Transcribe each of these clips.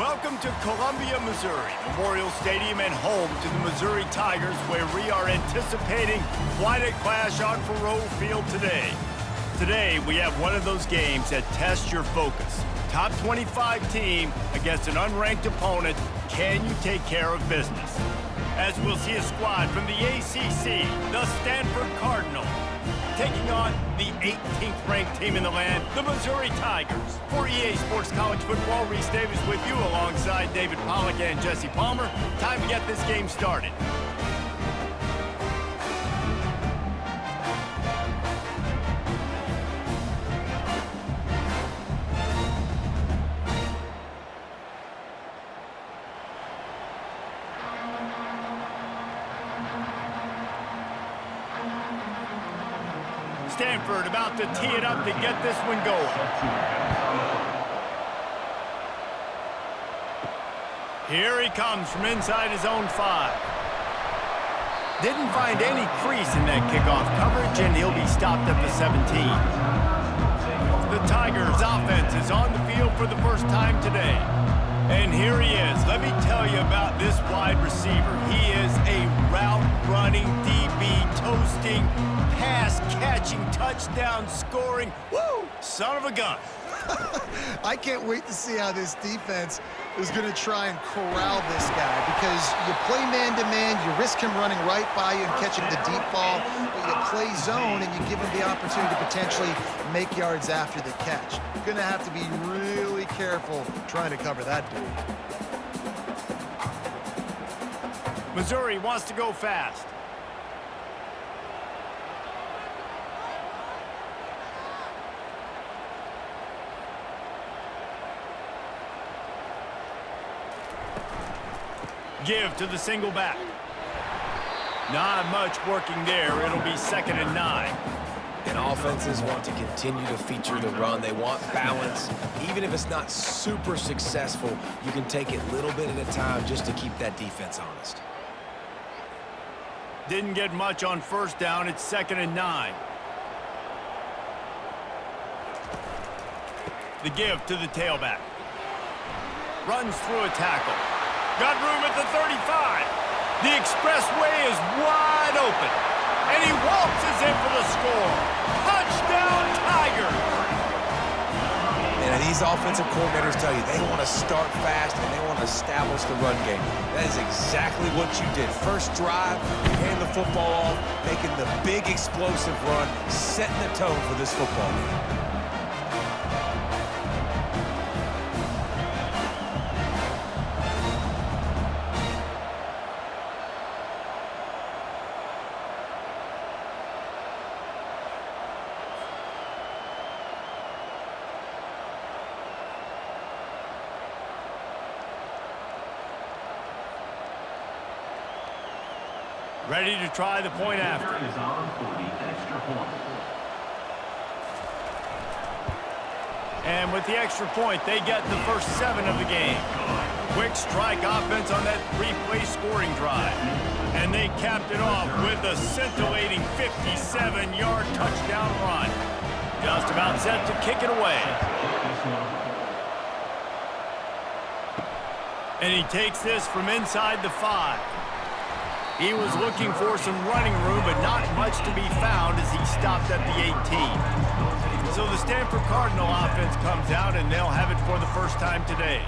Welcome to Columbia, Missouri, Memorial Stadium and home to the Missouri Tigers, where we are anticipating quite a clash on Faroe Field today. Today, we have one of those games that tests your focus. Top 25 team against an unranked opponent. Can you take care of business? As we'll see a squad from the ACC, the Stanford Cardinal, taking on the 18th ranked team in the land, the Missouri Tigers. For EA Sports College Football, Reese Davis with you alongside David Pollack and Jesse Palmer. Time to get this game started. Stanford about to tee it up to get this one going. Here he comes from inside his own 5. Didn't find any crease in that kickoff coverage, and he'll be stopped at the 17. The Tigers' offense is on the field for the first time today. And here he is. Let me tell you about this wide receiver. He is a route-running, DB, toasting, pass-catching, touchdown-scoring, woo, son of a gun. I can't wait to see how this defense is going to try and corral this guy, because you play man-to-man, you risk him running right by you and catching the deep ball, but you play zone and you give him the opportunity to potentially make yards after the catch. You're going to have to be really careful trying to cover that dude. Missouri wants to go fast. Give to the single back. Not much working there. It'll be 2nd and 9. And offenses want to continue to feature the run. They want balance. Even if it's not super successful, you can take it little bit at a time just to keep that defense honest. Didn't get much on 1st down. It's 2nd and 9. The give to the tailback. Runs through a tackle. Got room at the 35. The expressway is wide open. And he waltzes in for the score. Touchdown, Tigers! And these offensive coordinators tell you they want to start fast and they want to establish the run game. That is exactly what you did. First drive, you hand the football off, making the big explosive run, setting the tone for this football game. Ready to try the point after. And with the extra point, they get the first 7 of the game. Quick strike offense on that 3-play scoring drive. And they capped it off with a scintillating 57-yard touchdown run. Just about set to kick it away. And he takes this from inside the 5. He was looking for some running room, but not much to be found as he stopped at the 18. So the Stanford Cardinal offense comes out, and they'll have it for the first time today.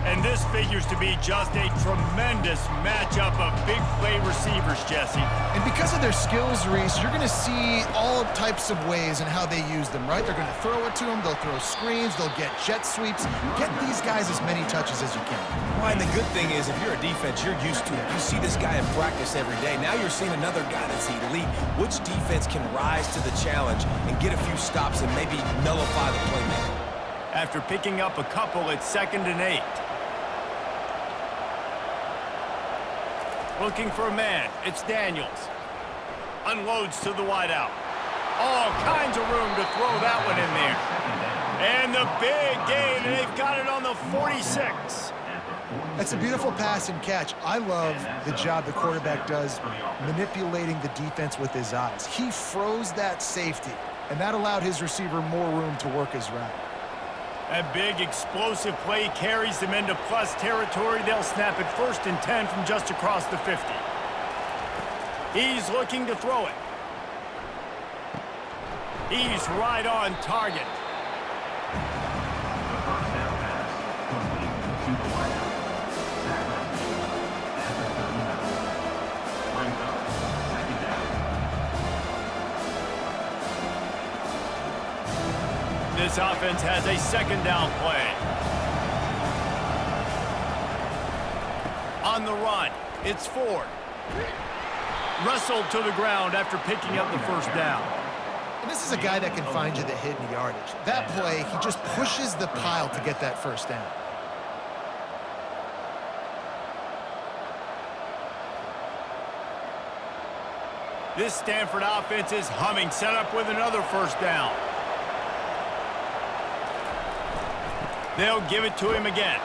And this figures to be just a tremendous matchup of big play receivers, Jesse. And because of their skills, Reese, you're going to see all types of ways in how they use them, right? They're going to throw it to them, they'll throw screens, they'll get jet sweeps. Get these guys as many touches as you can. Well, and the good thing is, if you're a defense, you're used to it. You see this guy in practice every day. Now you're seeing another guy that's elite. Which defense can rise to the challenge and get a few stops and maybe nullify the playmaker? After picking up a couple, it's 2nd and 8. Looking for a man. It's Daniels. Unloads to the wideout. All kinds of room to throw that one in there. And the big gain, and they've got it on the 46. That's a beautiful pass and catch. I love the job the quarterback does manipulating the defense with his eyes. He froze that safety, and that allowed his receiver more room to work his route. That big explosive play carries them into plus territory. They'll snap it 1st and 10 from just across the 50. He's looking to throw it. He's right on target. This offense has a 2nd down play. On the run, it's Ford. Wrestled to the ground after picking up the 1st down. And this is a guy that can find you the hidden yardage. That play, he just pushes the pile to get that 1st down. This Stanford offense is humming, set up with another 1st down. They'll give it to him again.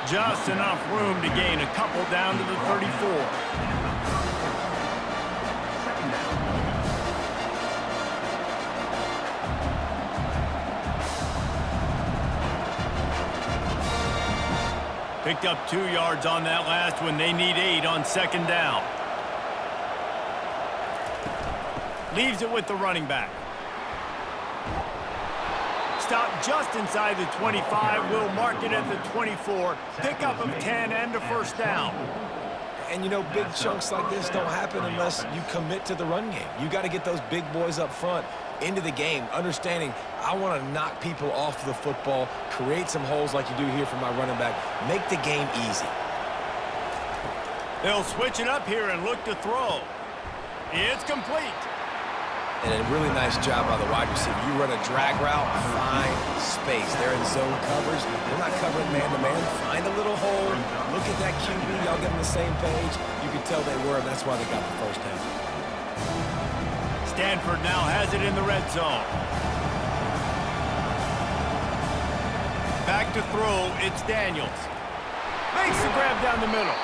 Just enough room to gain a couple down to the 34. Picked up 2 yards on that last one. They need 8 on 2nd down. Leaves it with the running back. Stop just inside the 25. We'll mark it at the 24. Pickup of 10 and a 1st down. And, you know, big chunks like this don't happen unless you commit to the run game. You got to get those big boys up front into the game, understanding I want to knock people off the football, create some holes like you do here for my running back, make the game easy. They'll switch it up here and look to throw. It's complete. And a really nice job by the wide receiver. You run a drag route, find space. They're in zone coverage. They're not covering man-to-man. Find a little hole. Look at that QB. Y'all get on the same page. You can tell they were, and that's why they got the 1st down. Stanford now has it in the red zone. Back to throw, it's Daniels. Makes the grab down the middle.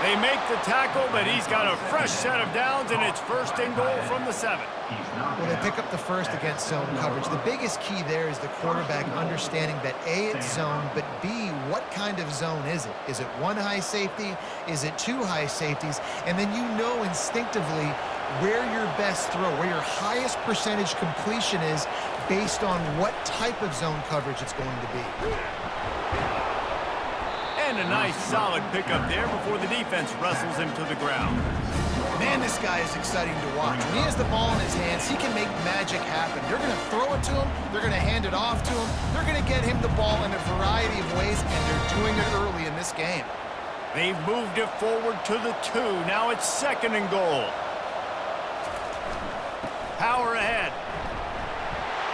They make the tackle, but he's got a fresh set of downs, and it's 1st and goal from the 7. Well, they pick up the 1st against zone coverage. The biggest key there is the quarterback understanding that A, it's zone, but B, what kind of zone is it? Is it 1 high safety? Is it 2 high safeties? And then you know instinctively where your best throw, where your highest percentage completion is based on what type of zone coverage it's going to be. And a nice solid pickup there before the defense wrestles him to the ground. Man, this guy is exciting to watch. When he has the ball in his hands, he can make magic happen. They're going to throw it to him. They're going to hand it off to him. They're going to get him the ball in a variety of ways, and they're doing it early in this game. They've moved it forward to the 2. Now it's 2nd and goal. Power ahead.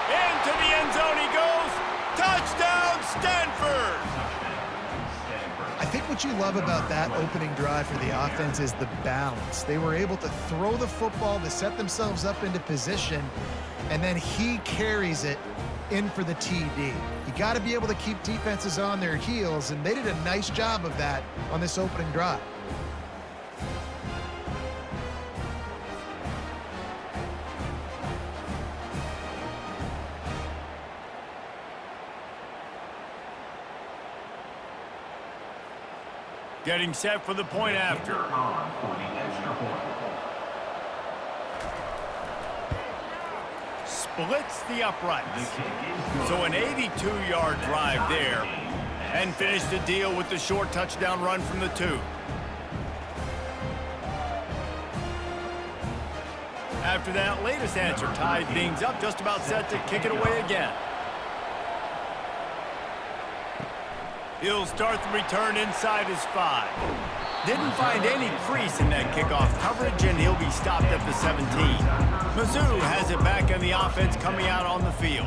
Into the end zone he goes. Touchdown, Stanford! I think what you love about that opening drive for the offense is the balance. They were able to throw the football to set themselves up into position, and then he carries it in for the TD. You got to be able to keep defenses on their heels, and they did a nice job of that on this opening drive. Getting set for the point after. Splits the uprights. So an 82-yard drive there. And finish the deal with the short touchdown run from the 2. After that latest answer tied things up, just about set to kick it away again. He'll start the return inside his 5. Didn't find any crease in that kickoff coverage, and he'll be stopped at the 17. Mizzou has it back on the offense coming out on the field.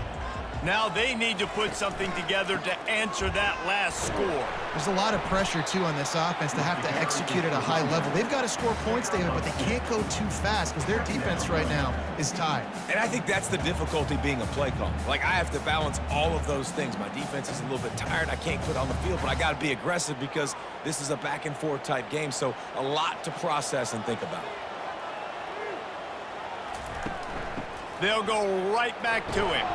Now they need to put something together to answer that last score. There's a lot of pressure, too, on this offense to have to execute at a high level. They've got to score points, David, but they can't go too fast because their defense right now is tired. And I think that's the difficulty being a play caller. Like, I have to balance all of those things. My defense is a little bit tired. I can't quit on the field, but I got to be aggressive because this is a back-and-forth type game, so a lot to process and think about. They'll go right back to him.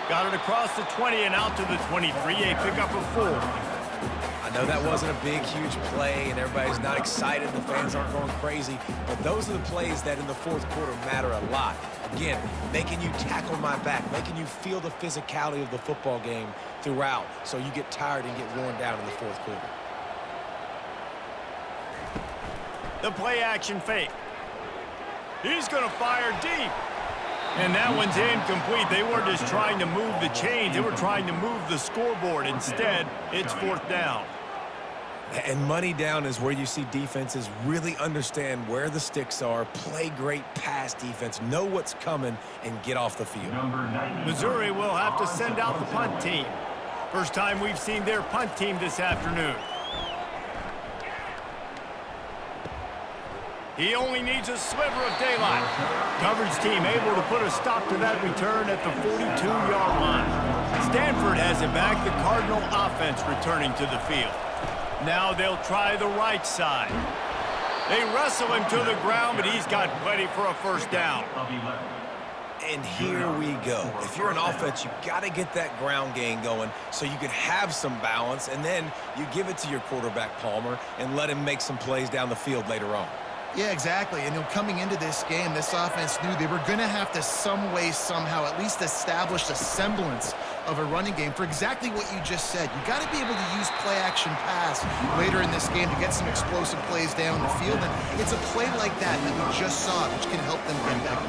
Got it across the 20 and out to the 23, a pickup of 4. I know that wasn't a big, huge play, and everybody's not excited. The fans aren't going crazy. But those are the plays that in the fourth quarter matter a lot. Again, making you tackle my back, making you feel the physicality of the football game throughout so you get tired and get worn down in the fourth quarter. The play action fake. He's going to fire deep. And that one's incomplete. They weren't just trying to move the chains. They were trying to move the scoreboard. Instead, it's 4th down. And money down is where you see defenses really understand where the sticks are, play great pass defense, know what's coming, and get off the field. Missouri will have to send out the punt team. First time we've seen their punt team this afternoon. He only needs a sliver of daylight. Coverage team able to put a stop to that return at the 42-yard line. Stanford has it back, the Cardinal offense returning to the field. Now they'll try the right side. They wrestle him to the ground, but he's got plenty for a first down. And here we go. If you're an offense, you got to get that ground game going so you can have some balance, and then you give it to your quarterback, Palmer, and let him make some plays down the field later on. Yeah, exactly. And coming into this game, this offense knew they were going to have to some way, somehow, at least establish a semblance of a running game for exactly what you just said. You got to be able to use play-action pass later in this game to get some explosive plays down the field. And it's a play like that we just saw, which can help them get back.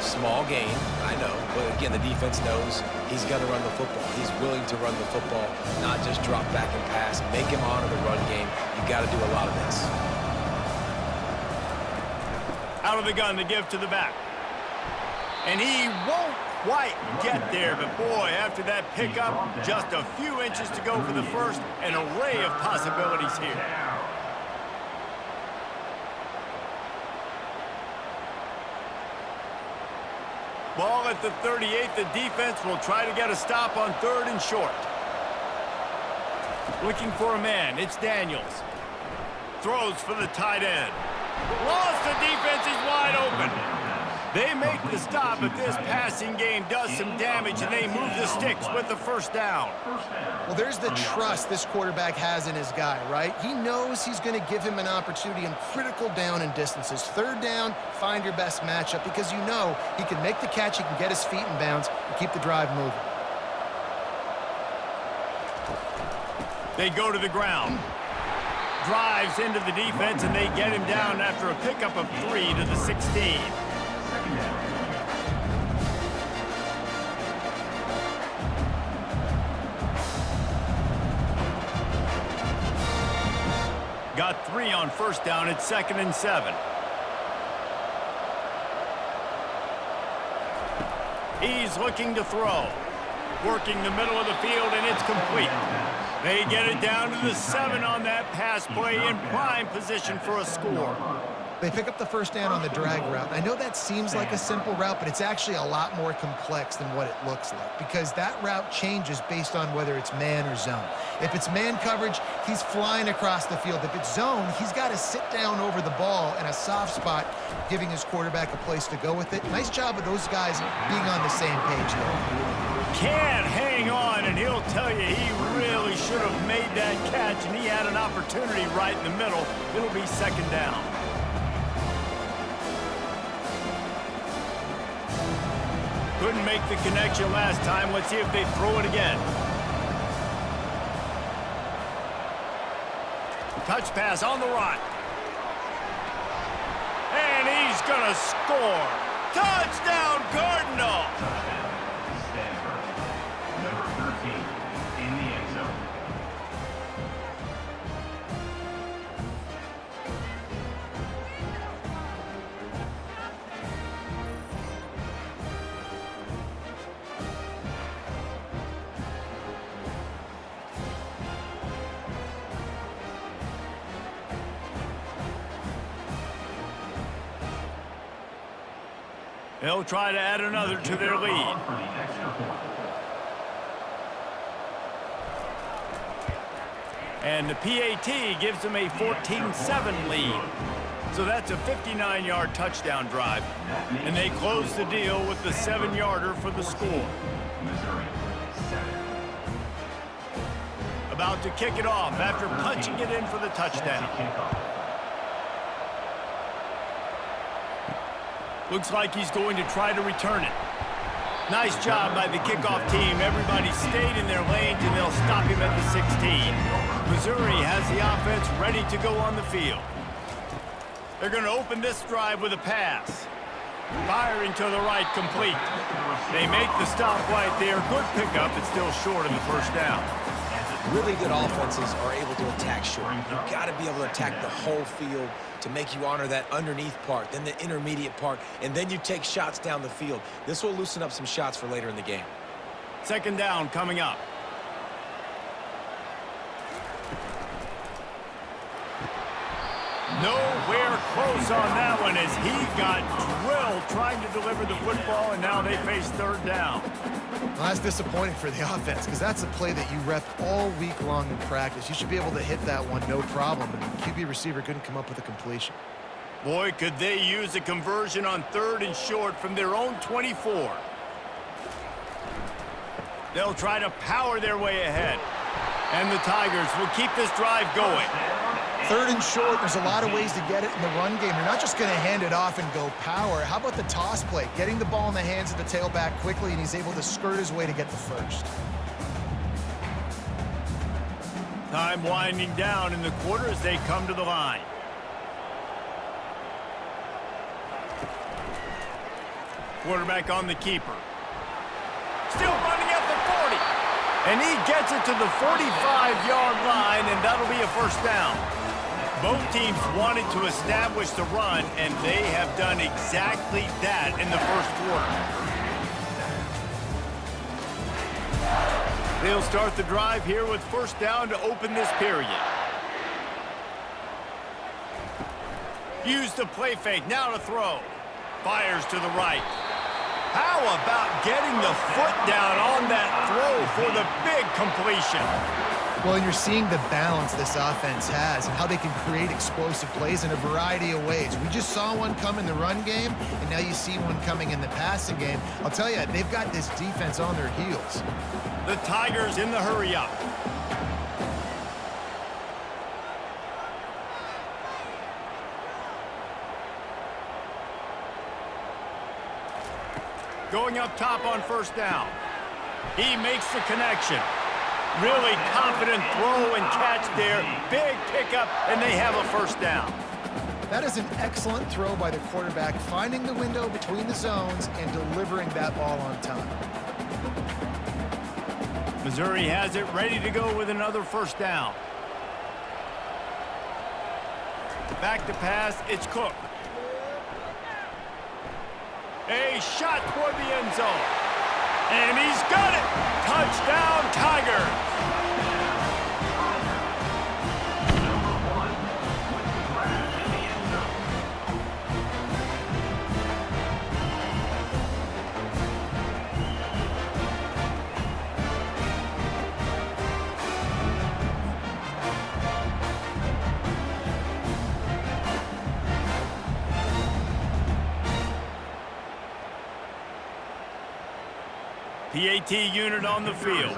Small gain, I know. But again, the defense knows he's going to run the football. He's willing to run the football, not just drop back and pass. Make him honor the run game. You got to do a lot of this. Out of the gun to give to the back. And he won't quite get there, but boy, after that pickup, just a few inches to go for the first, an array of possibilities here. Ball at the 38, the defense will try to get a stop on 3rd and short. Looking for a man, it's Daniels. Throws for the tight end. Lost, the defense is wide open. They make the stop, but this passing game does some damage, and they move the sticks with the first down. Well, there's the trust this quarterback has in his guy, right? He knows he's going to give him an opportunity in critical down and distances. 3rd down, find your best matchup, because you know he can make the catch, he can get his feet in bounds, and keep the drive moving. They go to the ground. Drives into the defense, and they get him down after a pickup of 3 to the 16. Got 3 on first down. It's 2nd and 7. He's looking to throw. Working the middle of the field, and it's complete. They get it down to the 7 on that pass play in prime position for a score. They pick up the first down on the drag route. I know that seems like a simple route, but it's actually a lot more complex than what it looks like, because that route changes based on whether it's man or zone. If it's man coverage, he's flying across the field. If it's zone, he's got to sit down over the ball in a soft spot, giving his quarterback a place to go with it. Nice job of those guys being on the same page there. Can't hang on, and he'll tell you he really should have made that catch, and he had an opportunity right in the middle. It'll be 2nd down. Couldn't make the connection last time. Let's see if they throw it again. Touch pass on the run. And he's going to score. Touchdown, Cardinal! They'll try to add another to their lead. And the PAT gives them a 14-7 lead. So that's a 59-yard touchdown drive. And they close the deal with the 7-yarder for the score. About to kick it off after punching it in for the touchdown. Looks like he's going to try to return it. Nice job by the kickoff team. Everybody stayed in their lanes, and they'll stop him at the 16. Missouri has the offense ready to go on the field. They're going to open this drive with a pass. Firing to the right, complete. They make the stop right there. Good pickup, but still short of the first down. Really good offenses are able to attack short. You've got to be able to attack the whole field to make you honor that underneath part, then the intermediate part, and then you take shots down the field. This will loosen up some shots for later in the game. Second down coming up. Nowhere close on that one as he got drilled trying to deliver the football, and now they face third down. Well, that's disappointing for the offense because that's a play that you rep all week long in practice. You should be able to hit that one no problem, and the QB receiver couldn't come up with a completion. Boy, could they use a conversion on third and short from their own 24. They'll try to power their way ahead, and the Tigers will keep this drive going. Third and short, there's a lot of ways to get it in the run game. You're not just going to hand it off and go power. How about the toss play? Getting the ball in the hands of the tailback quickly, and he's able to skirt his way to get the first. Time winding down in the quarter as they come to the line. Quarterback on the keeper. Still running at the 40. And he gets it to the 45-yard line, and that'll be a first down. Both teams wanted to establish the run, and they have done exactly that in the first quarter. They'll start the drive here with first down to open this period. Use the play fake, now to throw. Fires to the right. How about getting the foot down on that throw for the big completion? Well, and you're seeing the balance this offense has and how they can create explosive plays in a variety of ways. We just saw one come in the run game, and now you see one coming in the passing game. I'll tell you, they've got this defense on their heels. The Tigers in the hurry-up. Going up top on first down. He makes the connection. Really confident throw and catch there. Big pickup, and they have a first down. That is an excellent throw by the quarterback, finding the window between the zones and delivering that ball on time. Missouri has it ready to go with another first down. Back to pass, it's Cook. A shot toward the end zone. And he's got it! Touchdown, Tigers! PAT unit on the field.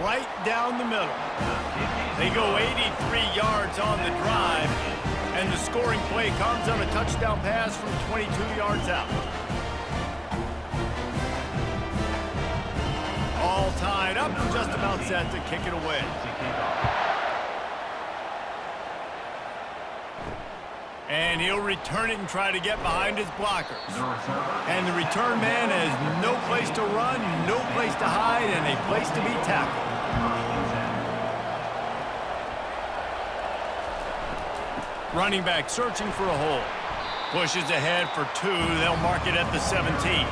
Right down the middle. They go 83 yards on the drive, and the scoring play comes on a touchdown pass from 22 yards out. All tied up and just about set to kick it away. And he'll return it and try to get behind his blockers. And the return man has no place to run, no place to hide, and a place to be tackled. Running back searching for a hole. Pushes ahead for 2. They'll mark it at the 17.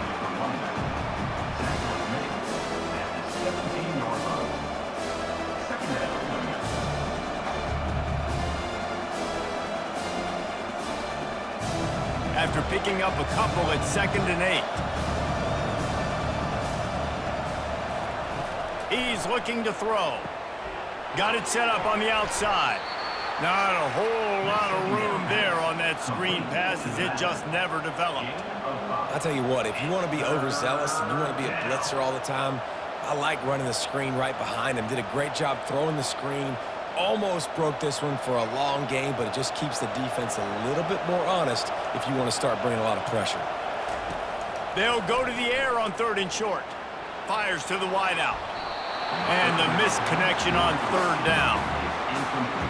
After picking up a couple at 2nd and 8. He's looking to throw. Got it set up on the outside. Not a whole lot of room there on that screen pass as it just never developed. I'll tell you what, if you want to be overzealous and you want to be a blitzer all the time, I like running the screen right behind him. Did a great job throwing the screen. Almost broke this one for a long game, but it just keeps the defense a little bit more honest if you want to start bringing a lot of pressure. They'll go to the air on 3rd and short. Fires to the wideout. And the missed connection on 3rd down.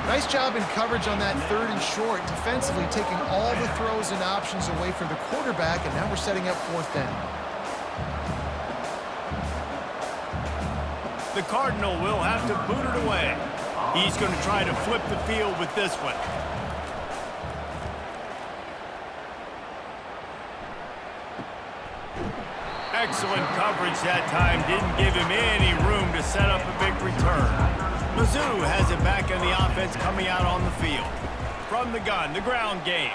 Nice job in coverage on that 3rd and short, defensively taking all the throws and options away from the quarterback, and now we're setting up 4th down. The Cardinal will have to boot it away. He's going to try to flip the field with this one. Excellent coverage that time. Didn't give him any room to set up a big return. Mizzou has it back in the offense coming out on the field. From the gun, the ground game.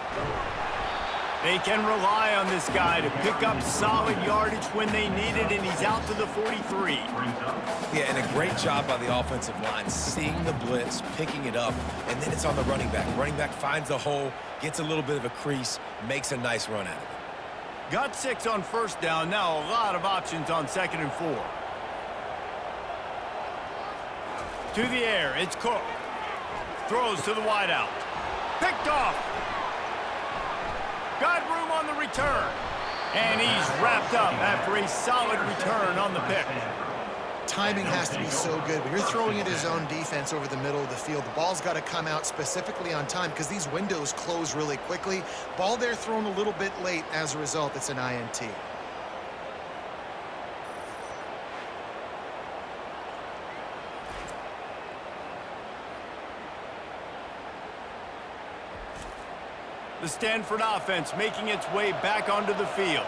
They can rely on this guy to pick up solid yardage when they need it, and he's out to the 43. Yeah, and a great job by the offensive line, seeing the blitz, picking it up, and then it's on the running back. Running back finds the hole, gets a little bit of a crease, makes a nice run at it. Got 6 on 1st down. Now a lot of options on 2nd and 4. To the air, it's Cook. Throws to the wideout. Picked off. Got room on the return. And he's wrapped up after a solid return on the pick. Timing has to be so good. When you're throwing at his own defense over the middle of the field, the ball's got to come out specifically on time because these windows close really quickly. Ball there thrown a little bit late. As a result, it's an INT. The Stanford offense making its way back onto the field.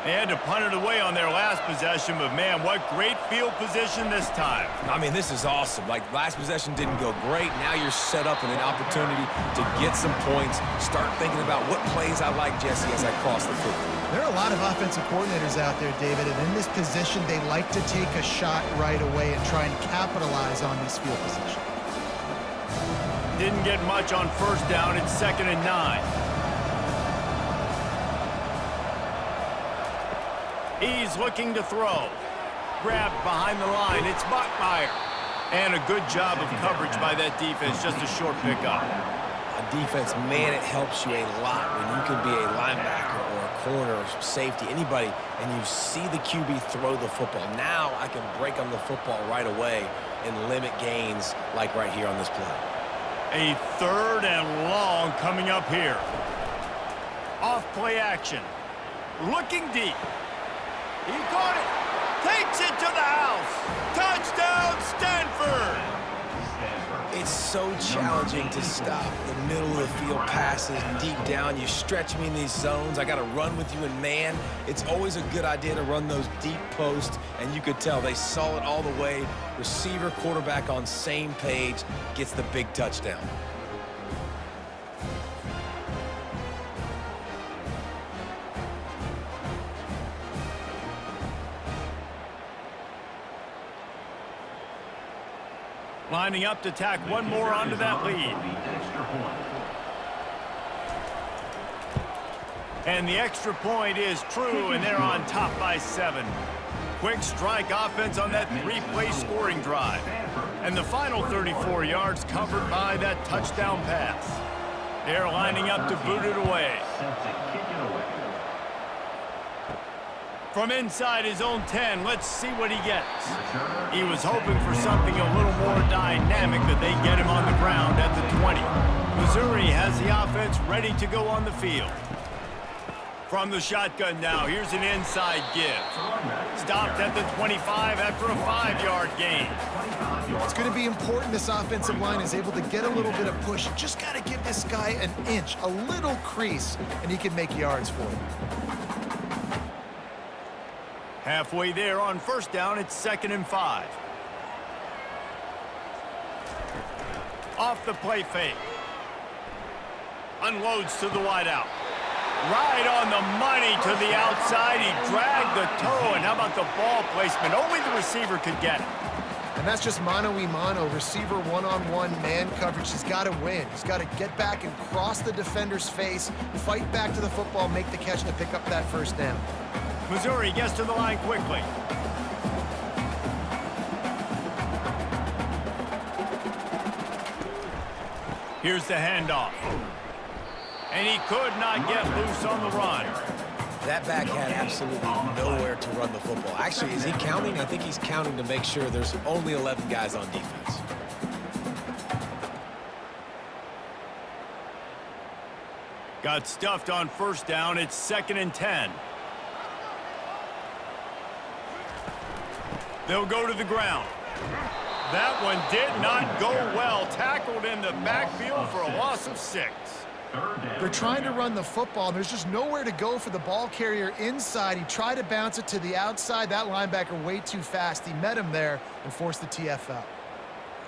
They had to punt it away on their last possession, but man, what great field position this time. I mean, this is awesome. Like, last possession didn't go great. Now you're set up in an opportunity to get some points. Start thinking about what plays I like, Jesse, as I cross the field. There are a lot of offensive coordinators out there, David, and in this position, they like to take a shot right away and try and capitalize on this field position. Didn't get much on 1st down. It's 2nd and 9. He's looking to throw. Grabbed behind the line. It's Bachmeier. And a good job of coverage by that defense. Just a short pickup. On defense, man, it helps you a lot when you can be a linebacker or a corner or safety, anybody, and you see the QB throw the football. Now I can break on the football right away and limit gains like right here on this play. A 3rd and long coming up here. Off play action. Looking deep. He caught it. Takes it to the house. Touchdown, Stanford. It's so challenging to stop the middle of the field passes deep down. You stretch me in these zones. I got to run with you in man. It's always a good idea to run those deep posts, and you could tell they saw it all the way. Receiver, quarterback on same page, gets the big touchdown. Lining up to tack one more onto that lead. And the extra point is true, and they're on top by 7. Quick strike offense on that 3-play scoring drive. And the final 34 yards covered by that touchdown pass. They're lining up to boot it away. From inside his own 10, let's see what he gets. He was hoping for something a little more dynamic, but they get him on the ground at the 20. Missouri has the offense ready to go on the field. From the shotgun now, here's an inside give. Stopped at the 25 after a 5-yard gain. It's going to be important this offensive line is able to get a little bit of push. You just got to give this guy an inch, a little crease, and he can make yards for you. Halfway there on 1st down, it's 2nd and 5. Off the play fake. Unloads to the wideout. Right on the money to the outside. He dragged the toe, and how about the ball placement? Only the receiver could get it. And that's just mano-a-mano, receiver one-on-one man coverage. He's got to win. He's got to get back and cross the defender's face, fight back to the football, make the catch to pick up that first down. Missouri gets to the line quickly. Here's the handoff. And he could not get loose on the run. That back had absolutely nowhere to run the football. Actually, is he counting? I think he's counting to make sure there's only 11 guys on defense. Got stuffed on first down. It's 2nd and 10. They'll go to the ground. That one did not go well. Tackled in the backfield for a loss of 6. They're trying to run the football. There's just nowhere to go for the ball carrier inside. He tried to bounce it to the outside. That linebacker way too fast. He met him there and forced the TFL.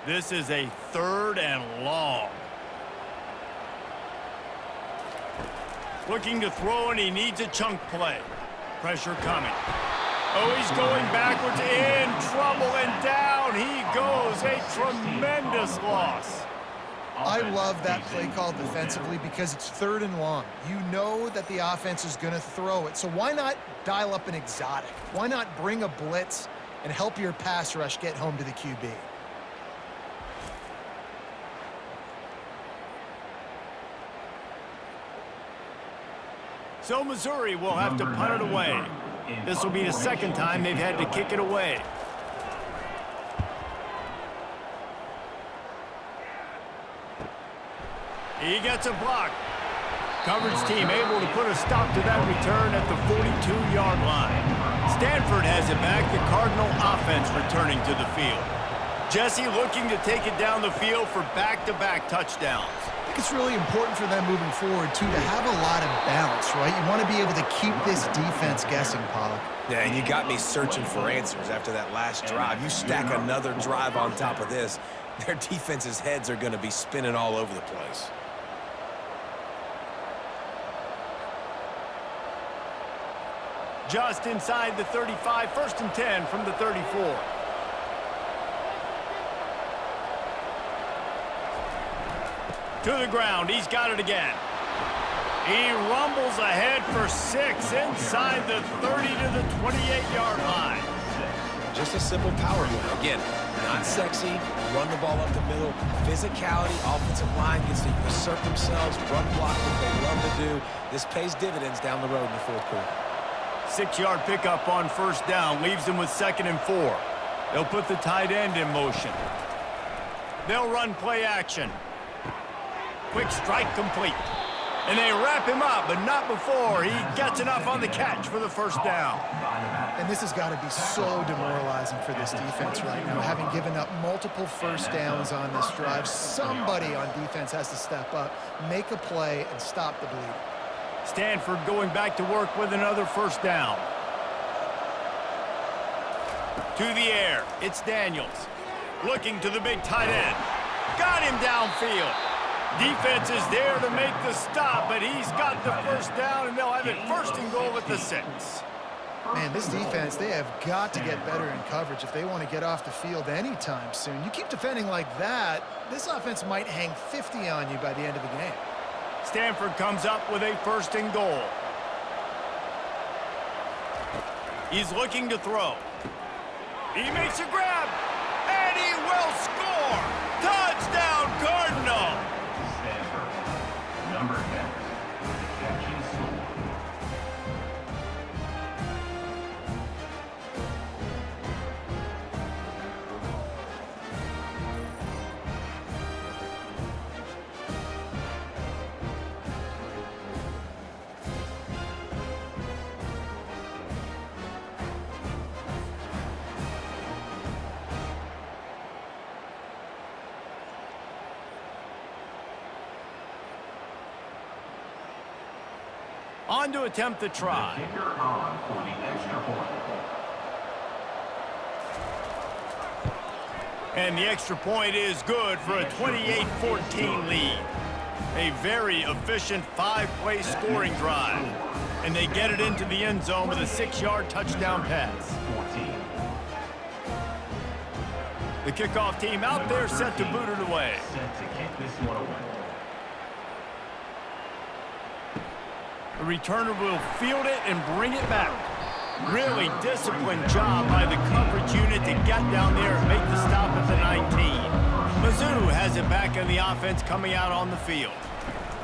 This is a 3rd and long. Looking to throw, and he needs a chunk play. Pressure coming. Oh, he's going backwards, in trouble, and down he goes. A tremendous loss. I love that play call defensively because it's 3rd and long. You know that the offense is going to throw it. So why not dial up an exotic? Why not bring a blitz and help your pass rush get home to the QB? So Missouri will have to punt it away. This will be the 2nd time they've had to kick it away. He gets a block. Coverage team able to put a stop to that return at the 42-yard line. Stanford has it back. The Cardinal offense returning to the field. Jesse looking to take it down the field for back-to-back touchdowns. I think it's really important for them moving forward, too, to have a lot of balance, right? You want to be able to keep this defense guessing, Pollock. Yeah, and you got me searching for answers after that last drive. You stack another drive on top of this, their defense's heads are going to be spinning all over the place. Just inside the 35, 1st and 10 from the 34. To the ground, he's got it again. He rumbles ahead for 6 inside the 30 to the 28-yard line. Just a simple power move. Again, not sexy, run the ball up the middle, physicality, offensive line gets to usurp themselves, run block what they love to do. This pays dividends down the road in the 4th quarter. 6-yard pickup on first down leaves them with 2nd and 4. They'll put the tight end in motion. They'll run play action. Quick strike complete. And they wrap him up, but not before he gets enough on the catch for the first down. And this has got to be so demoralizing for this defense right now, having given up multiple first downs on this drive. Somebody on defense has to step up, make a play, and stop the bleeding. Stanford going back to work with another first down. To the air, it's Daniels. Looking to the big tight end. Got him downfield. Defense is there to make the stop, but he's got the first down, and they'll have it 1st and goal at the 6. Man, this defense, they have got to get better in coverage if they want to get off the field anytime soon. You keep defending like that, this offense might hang 50 on you by the end of the game. Stanford comes up with a 1st and goal. He's looking to throw. He makes a grab, and he will score! Touchdown, Cardinal! Stanford, number 10, catch and score. On to attempt the try. Kicker on for the extra point. And the extra point is good for a 28-14 lead. A very efficient 5-play scoring drive. And they get it into the end zone with a 6-yard touchdown pass. 14. The kickoff team out there set to boot it away. Set to kick this one away. The returner will field it and bring it back. Really disciplined job by the coverage unit to get down there and make the stop at the 19. Mizzou has it back in the offense coming out on the field.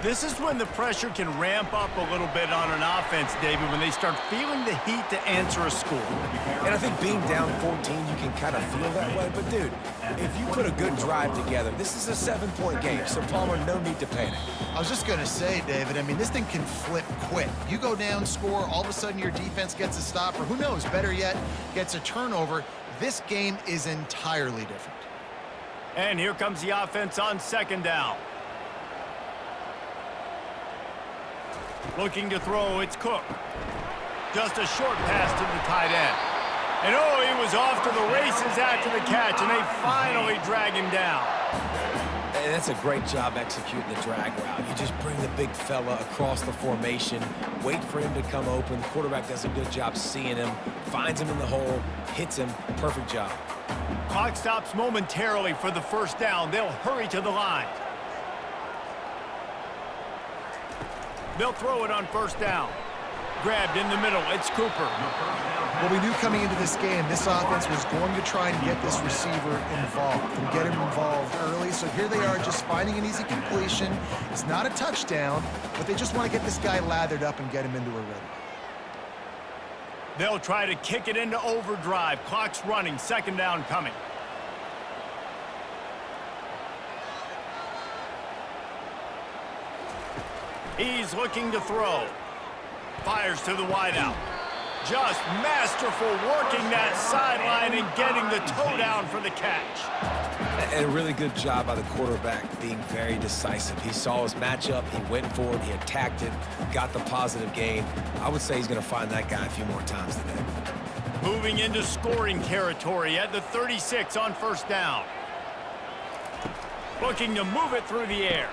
This is when the pressure can ramp up a little bit on an offense, David, when they start feeling the heat to answer a score. And I think being down 14, you can kind of feel that way. But, dude, if you put a good drive together, this is a 7-point game. So, Palmer, no need to panic. I was just going to say, David, I mean, this thing can flip quick. You go down, score, all of a sudden your defense gets a stop, or who knows, better yet, gets a turnover. This game is entirely different. And here comes the offense on second down. Looking to throw, it's Cook. Just a short pass to the tight end. And oh, he was off to the races after the catch, and they finally drag him down. And that's a great job executing the drag route. You just bring the big fella across the formation, wait for him to come open. Quarterback does a good job seeing him, finds him in the hole, hits him. Perfect job. Clock stops momentarily for the first down. They'll hurry to the line. They'll throw it on first down. Grabbed in the middle, it's Cooper. Well, we knew coming into this game, this offense was going to try and get this receiver involved and get him involved early. So here they are just finding an easy completion. It's not a touchdown, but they just want to get this guy lathered up and get him into a rhythm. They'll try to kick it into overdrive. Clock's running, second down coming. He's looking to throw. Fires to the wideout. Just masterful working that sideline and getting the toe down for the catch. And a really good job by the quarterback being very decisive. He saw his matchup, he went for it, he attacked it, got the positive gain. I would say he's going to find that guy a few more times today. Moving into scoring territory at the 36 on first down. Looking to move it through the air.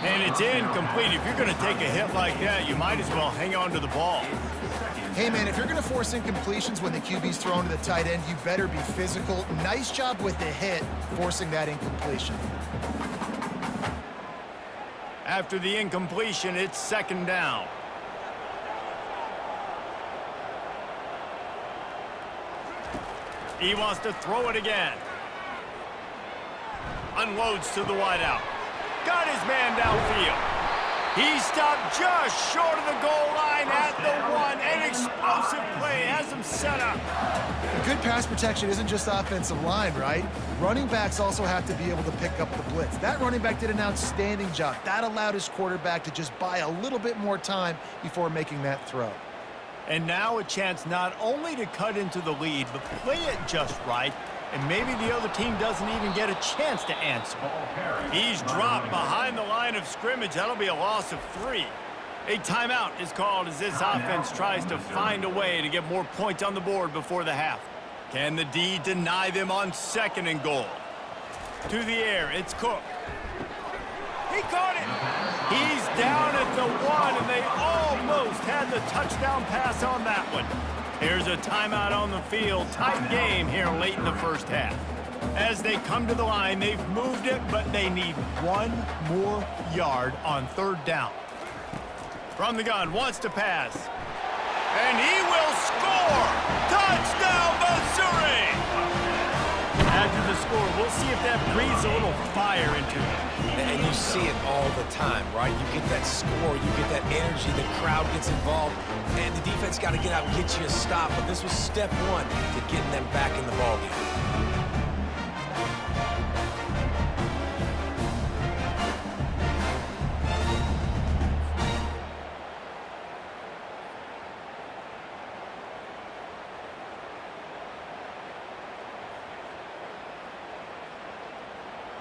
And it's incomplete. If you're going to take a hit like that, you might as well hang on to the ball. Hey, man, if you're going to force incompletions when the QB's thrown to the tight end, you better be physical. Nice job with the hit, forcing that incompletion. After the incompletion, it's second down. He wants to throw it again. Unloads to the wideout. Got his man downfield. He stopped just short of the goal line at the one. An explosive play has him set up. Good pass protection isn't just offensive line, right? Running backs also have to be able to pick up the blitz. That running back did an outstanding job. That allowed his quarterback to just buy a little bit more time before making that throw. And now a chance not only to cut into the lead, but play it just right. And maybe the other team doesn't even get a chance to answer. He's dropped behind the line of scrimmage. That'll be a loss of 3. A timeout is called as this offense tries to find a way to get more points on the board before the half. Can the D deny them on second and goal? To the air, it's Cook. He caught it. He's down at the 1, and they almost had the touchdown pass on that one. Here's a timeout on the field. Tight game here late in the first half. As they come to the line, they've moved it, but they need 1 more yard on third down. From the gun, wants to pass. And he will score! Touchdown, Missouri! After the score, we'll see if that breathes a little fire into it. And you see it all the time, right? You get that score, you get that energy, the crowd gets involved, and the defense got to get out and get you a stop. But this was step 1 to getting them back in the ballgame.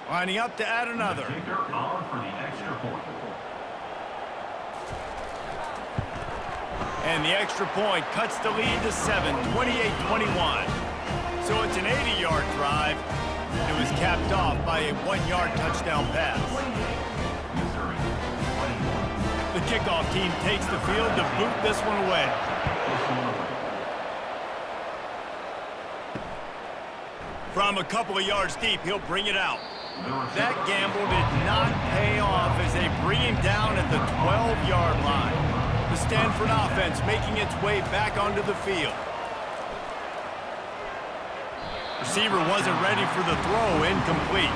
Lining up to add another. Kicker on for the extra point. And the extra point cuts the lead to 7, 28-21. So it's an 80-yard drive. It was capped off by a 1-yard touchdown pass. Missouri, 21. The kickoff team takes the field to boot this one away. From a couple of yards deep, he'll bring it out. That gamble did not pay off as they bring him down at the 12-yard line. The Stanford offense making its way back onto the field. Receiver wasn't ready for the throw, incomplete.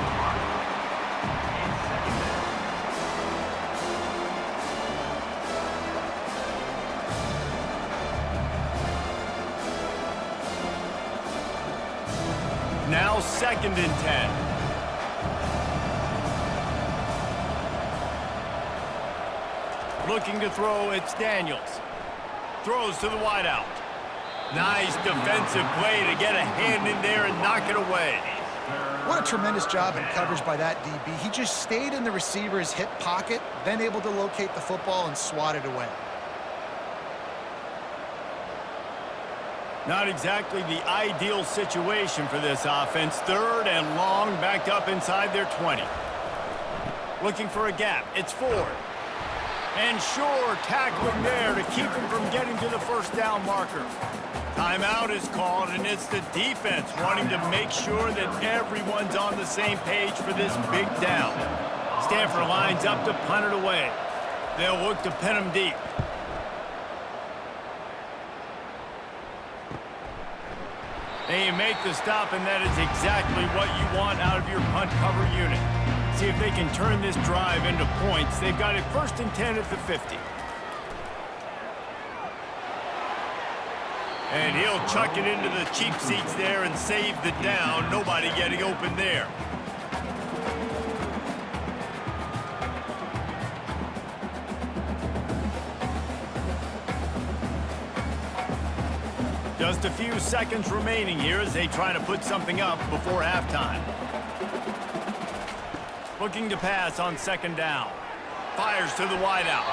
Now 2nd and 10. Looking to throw, it's Daniels. Throws to the wideout. Nice defensive play to get a hand in there and knock it away. What a tremendous job in coverage by that DB. He just stayed in the receiver's hip pocket, then able to locate the football and swat it away. Not exactly the ideal situation for this offense. 3rd and long, backed up inside their 20. Looking for a gap. It's Ford. And Shore tackling there to keep him from getting to the first down marker. Timeout is called, and it's the defense wanting to make sure that everyone's on the same page for this big down. Stanford lines up to punt it away. They'll look to pin him deep. They make the stop, and that is exactly what you want out of your punt cover unit. See if they can turn this drive into points. They've got it 1st and 10 at the 50. And he'll chuck it into the cheap seats there and save the down. Nobody getting open there. Just a few seconds remaining here as they try to put something up before halftime. Looking to pass on 2nd down. Fires to the wideout.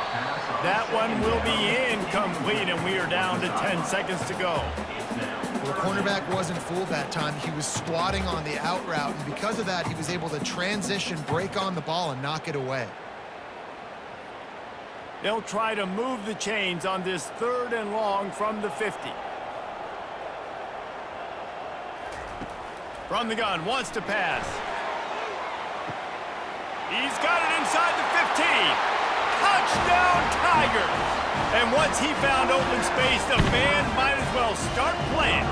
That one will be incomplete, and we are down to 10 seconds to go. Well, the cornerback wasn't fooled that time. He was squatting on the out route, and because of that, he was able to transition, break on the ball, and knock it away. They'll try to move the chains on this 3rd and long from the 50. From the gun, wants to pass. He's got it inside the 15. Touchdown, Tigers! And once he found open space, the band might as well start playing.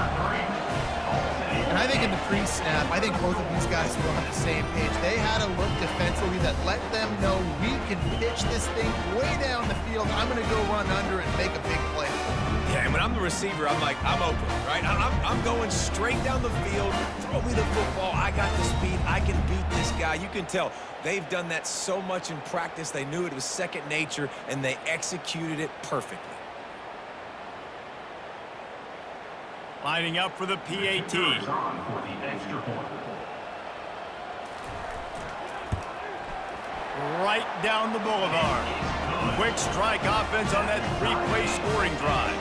And I think in the pre-snap, I think both of these guys were on the same page. They had a look defensively that let them know we can pitch this thing way down the field. I'm going to go run under and make a big play. Yeah, and when I'm the receiver, I'm like, I'm open, right? I'm going straight down the field. Throw me the football. I got the speed. I can beat this guy. You can tell they've done that so much in practice. They knew it was second nature, and they executed it perfectly. Lining up for the PAT. On for the extra point. Right down the boulevard. Quick strike offense on that 3-play scoring drive.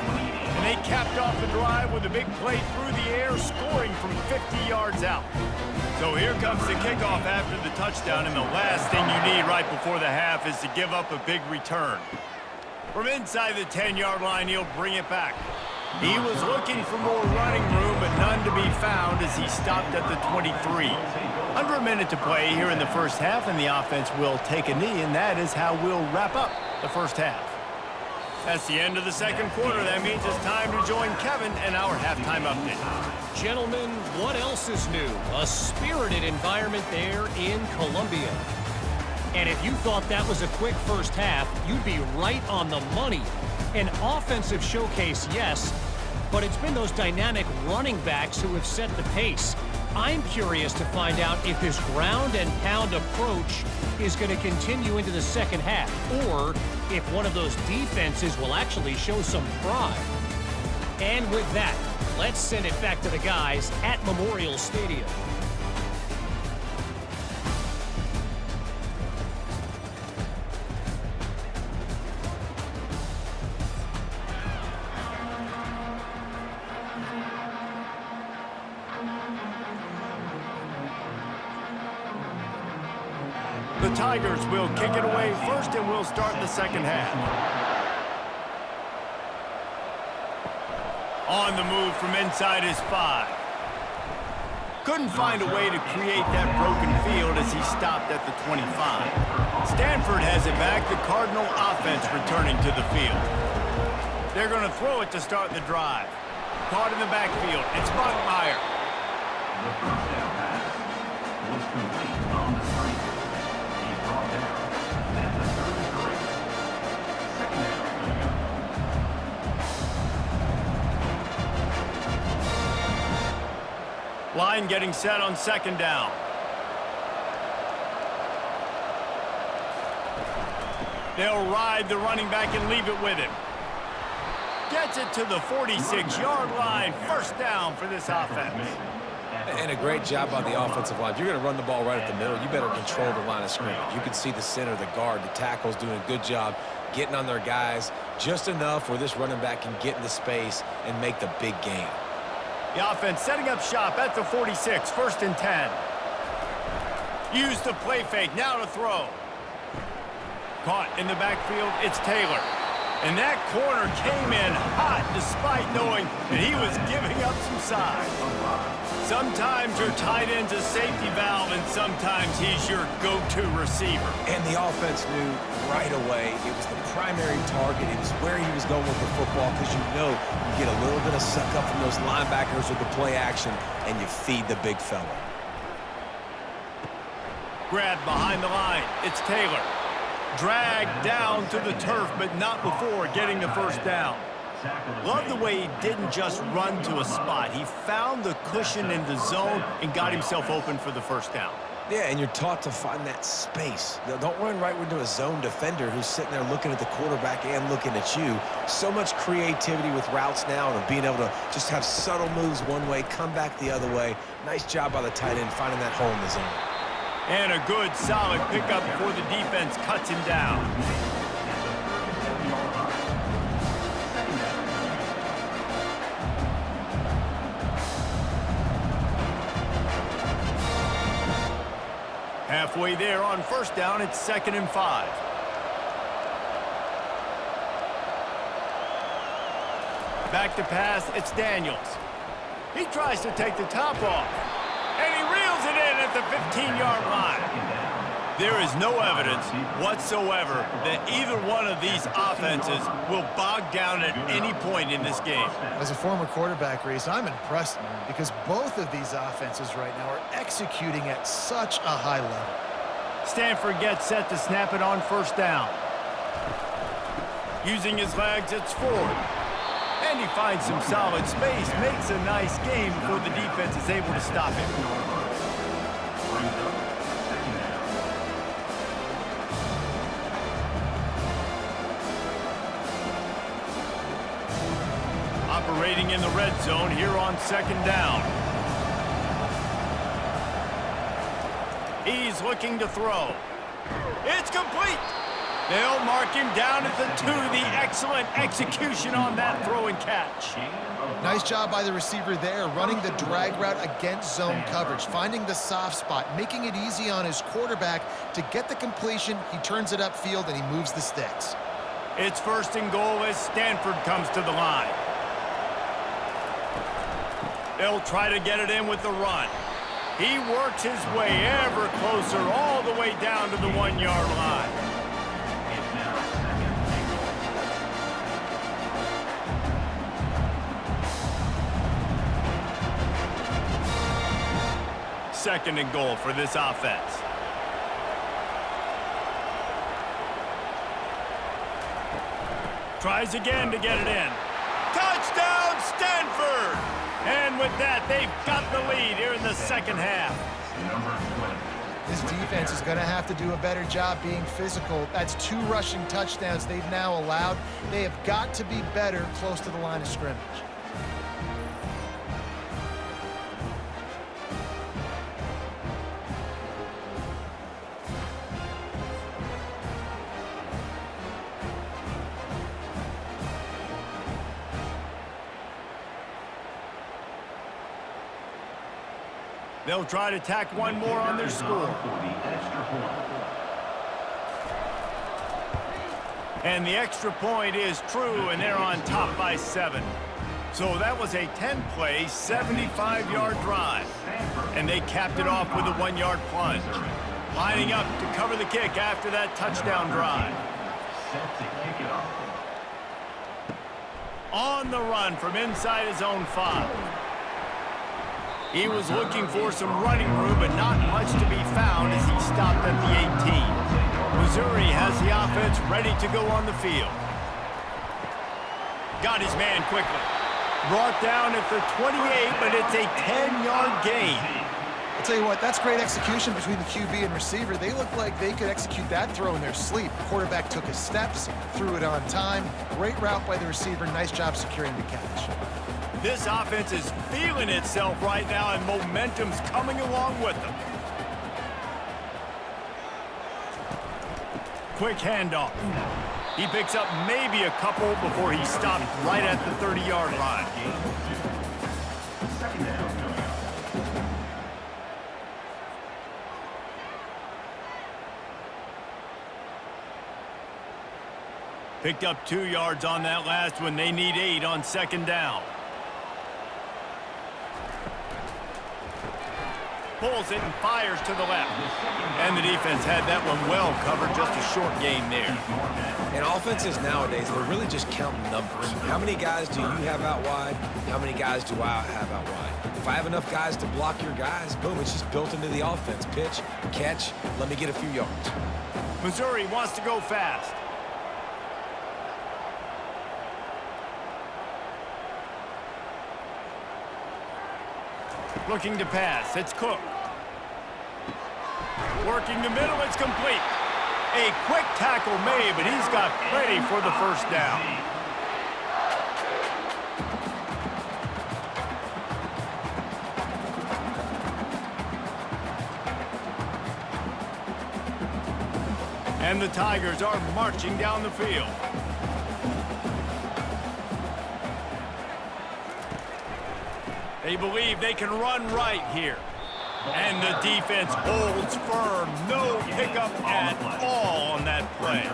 And they capped off the drive with a big play through the air, scoring from 50 yards out. So here comes the kickoff after the touchdown, and the last thing you need right before the half is to give up a big return. From inside the 10-yard line, he'll bring it back. He was looking for more running room, but none to be found as he stopped at the 23. Under a minute to play here in the first half, and the offense will take a knee, and that is how we'll wrap up the first half. That's the end of the second quarter. That means it's time to join Kevin and our halftime update. Gentlemen, what else is new? A spirited environment there in Columbia. And if you thought that was a quick first half, you'd be right on the money. An offensive showcase, yes, but it's been those dynamic running backs who have set the pace. I'm curious to find out if this ground and pound approach is going to continue into the second half, or if one of those defenses will actually show some pride. And with that, let's send it back to the guys at Memorial Stadium. The Tigers will kick it away first, and we'll start the second half. On the move from inside his 5. couldn't find a way to create that broken field as he stopped at the 25. Stanford has it back, the Cardinal offense returning to the field. They're going to throw it to start the drive. Caught in the backfield, it's Buckmeyer. The first down pass was complete on the screen. He brought down at the 33. Second down coming up. Line getting set on second down. They'll ride the running back and leave it with him. Gets it to the 46-yard line. First down for this offense. And a great job by the offensive line. If you're going to run the ball right at the middle, you better control the line of scrimmage. You can see the center, the guard, the tackles doing a good job getting on their guys just enough where this running back can get into space and make the big gain. The offense setting up shop at the 46, first and 10. Use the play fake, now to throw. Caught in the backfield, it's Taylor. And that corner came in hot despite knowing that he was giving up some size. Sometimes your tight end's a safety valve, and sometimes he's your go-to receiver. And the offense knew right away it was the primary target. It was where he was going with the football because you know you get a little bit of suck up from those linebackers with the play action, and you feed the big fella. Grab behind the line. It's Taylor. Dragged down to the turf, but not before getting the first down. Love the way he didn't just run to a spot. He found the cushion in the zone and got himself open for the first down. Yeah, and you're taught to find that space. Don't run right into a zone defender who's sitting there looking at the quarterback and looking at you. So much creativity with routes now and being able to just have subtle moves one way, come back the other way. Nice job by the tight end finding that hole in the zone. And a good, solid pickup before the defense cuts him down. Halfway there on first down, it's 2nd and 5. Back to pass, it's Daniels. He tries to take the top off. And he reels it in at the 15-yard line. There is no evidence whatsoever that either one of these offenses will bog down at any point in this game. As a former quarterback, Reese, I'm impressed, man, because both of these offenses right now are executing at such a high level. Stanford gets set to snap it on first down. Using his legs, it's Ford. And he finds some solid space, makes a nice game before the defense is able to stop him. Operating in the red zone here on 2nd down. He's looking to throw. It's complete. They'll mark him down at the 2. The excellent execution on that throw and catch. Nice job by the receiver there, running the drag route against zone coverage, finding the soft spot, making it easy on his quarterback to get the completion. He turns it upfield and he moves the sticks. It's 1st and goal as Stanford comes to the line. They'll try to get it in with the run. He works his way ever closer all the way down to the 1-yard line. Second and goal for this offense. Tries again to get it in. Touchdown, Stanford! And with that, they've got the lead here in the second half. This defense is going to have to do a better job being physical. That's 2 rushing touchdowns they've now allowed. They have got to be better close to the line of scrimmage. They'll try to tack one more on their score. And the extra point is true, and they're on top by 7. So that was a 10-play, 75-yard drive. And they capped it off with a 1-yard plunge. Lining up to cover the kick after that touchdown drive. Set to kick it off. On the run from inside his own 5. He was looking for some running room, but not much to be found as he stopped at the 18. Missouri has the offense ready to go on the field. Got his man quickly. Brought down at the 28, but it's a 10-yard gain. I'll tell you what, that's great execution between the QB and receiver. They look like they could execute that throw in their sleep. The quarterback took his steps, threw it on time. Great route by the receiver. Nice job securing the catch. This offense is feeling itself right now, and momentum's coming along with them. Quick handoff. He picks up maybe a couple before he stops right at the 30-yard line. Second down coming up. Picked up 2 yards on that last one. They need 8 on second down. Pulls it and fires to the left. And the defense had that one well covered. Just a short gain there. And offenses nowadays, they're really just counting numbers. How many guys do you have out wide? How many guys do I have out wide? If I have enough guys to block your guys, boom, it's just built into the offense. Pitch, catch, let me get a few yards. Missouri wants to go fast. Looking to pass. It's Cook. Working the middle. It's complete. A quick tackle made, but he's got plenty for the first down. And the Tigers are marching down the field. They believe they can run right here. And the defense holds firm. No pickup at all on that play.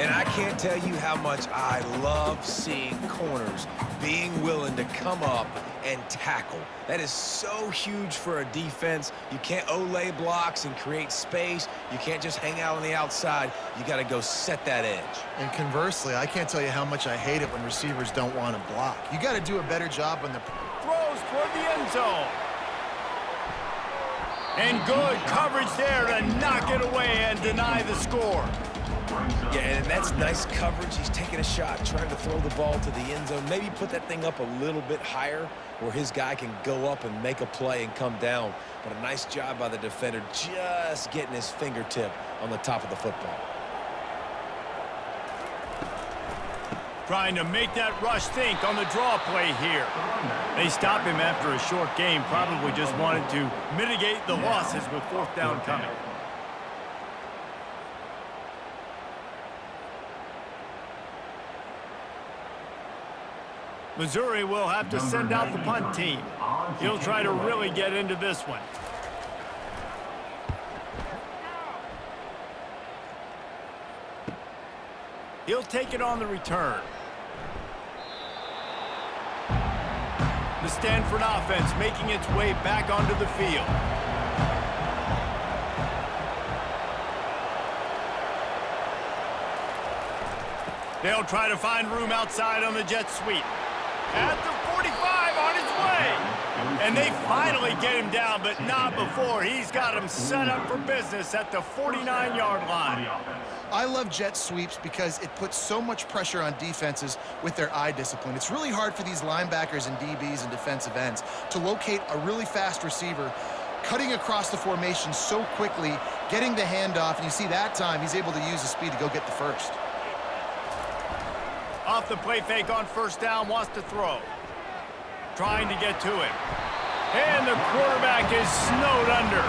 And I can't tell you how much I love seeing corners being willing to come up and tackle. That is so huge for a defense. You can't olay blocks and create space. You can't just hang out on the outside. You got to go set that edge. And conversely, I can't tell you how much I hate it when receivers don't want to block. You got to do a better job when the Throws toward the end zone. And good coverage there to knock it away and deny the score. Yeah, and that's nice coverage. He's taking a shot, trying to throw the ball to the end zone. Maybe put that thing up a little bit higher where his guy can go up and make a play and come down. But a nice job by the defender just getting his fingertip on the top of the football. Trying to make that rush think on the draw play here. They stop him after a short game. Probably just wanted to mitigate the losses with fourth down coming. Missouri will have to send out the punt team. He'll try to really get into this one. He'll take it on the return. The Stanford offense making its way back onto the field. They'll try to find room outside on the jet sweep. At the 45 on his way. And they finally get him down, but not before. He's got him set up for business at the 49-yard line. I love jet sweeps because it puts so much pressure on defenses with their eye discipline. It's really hard for these linebackers and DBs and defensive ends to locate a really fast receiver, cutting across the formation so quickly, getting the handoff, and you see that time he's able to use his speed to go get the first. Off the play fake on first down, wants to throw. Trying to get to him. And the quarterback is snowed under.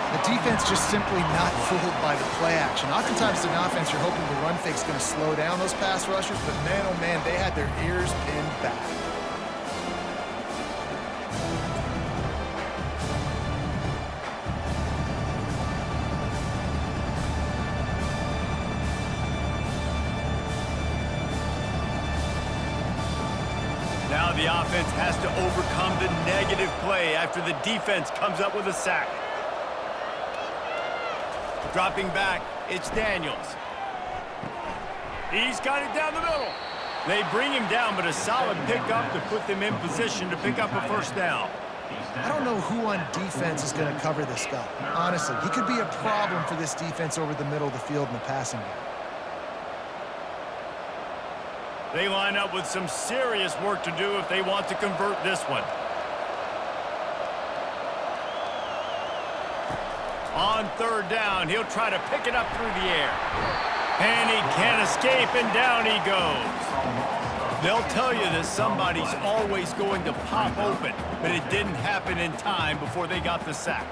The defense just simply not fooled by the play action. Oftentimes in offense, you're hoping the run fake's going to slow down those pass rushers, but man, oh man, they had their ears pinned back. Now the offense has to overcome the negative play after the defense comes up with a sack. Dropping back, it's Daniels. He's got it down the middle. They bring him down, but a solid pickup to put them in position to pick up a first down. I don't know who on defense is going to cover this guy. Honestly, he could be a problem for this defense over the middle of the field in the passing game. They line up with some serious work to do if they want to convert this one. On third down, he'll try to pick it up through the air. And he can't escape, and down he goes. They'll tell you that somebody's always going to pop open, but it didn't happen in time before they got the sack.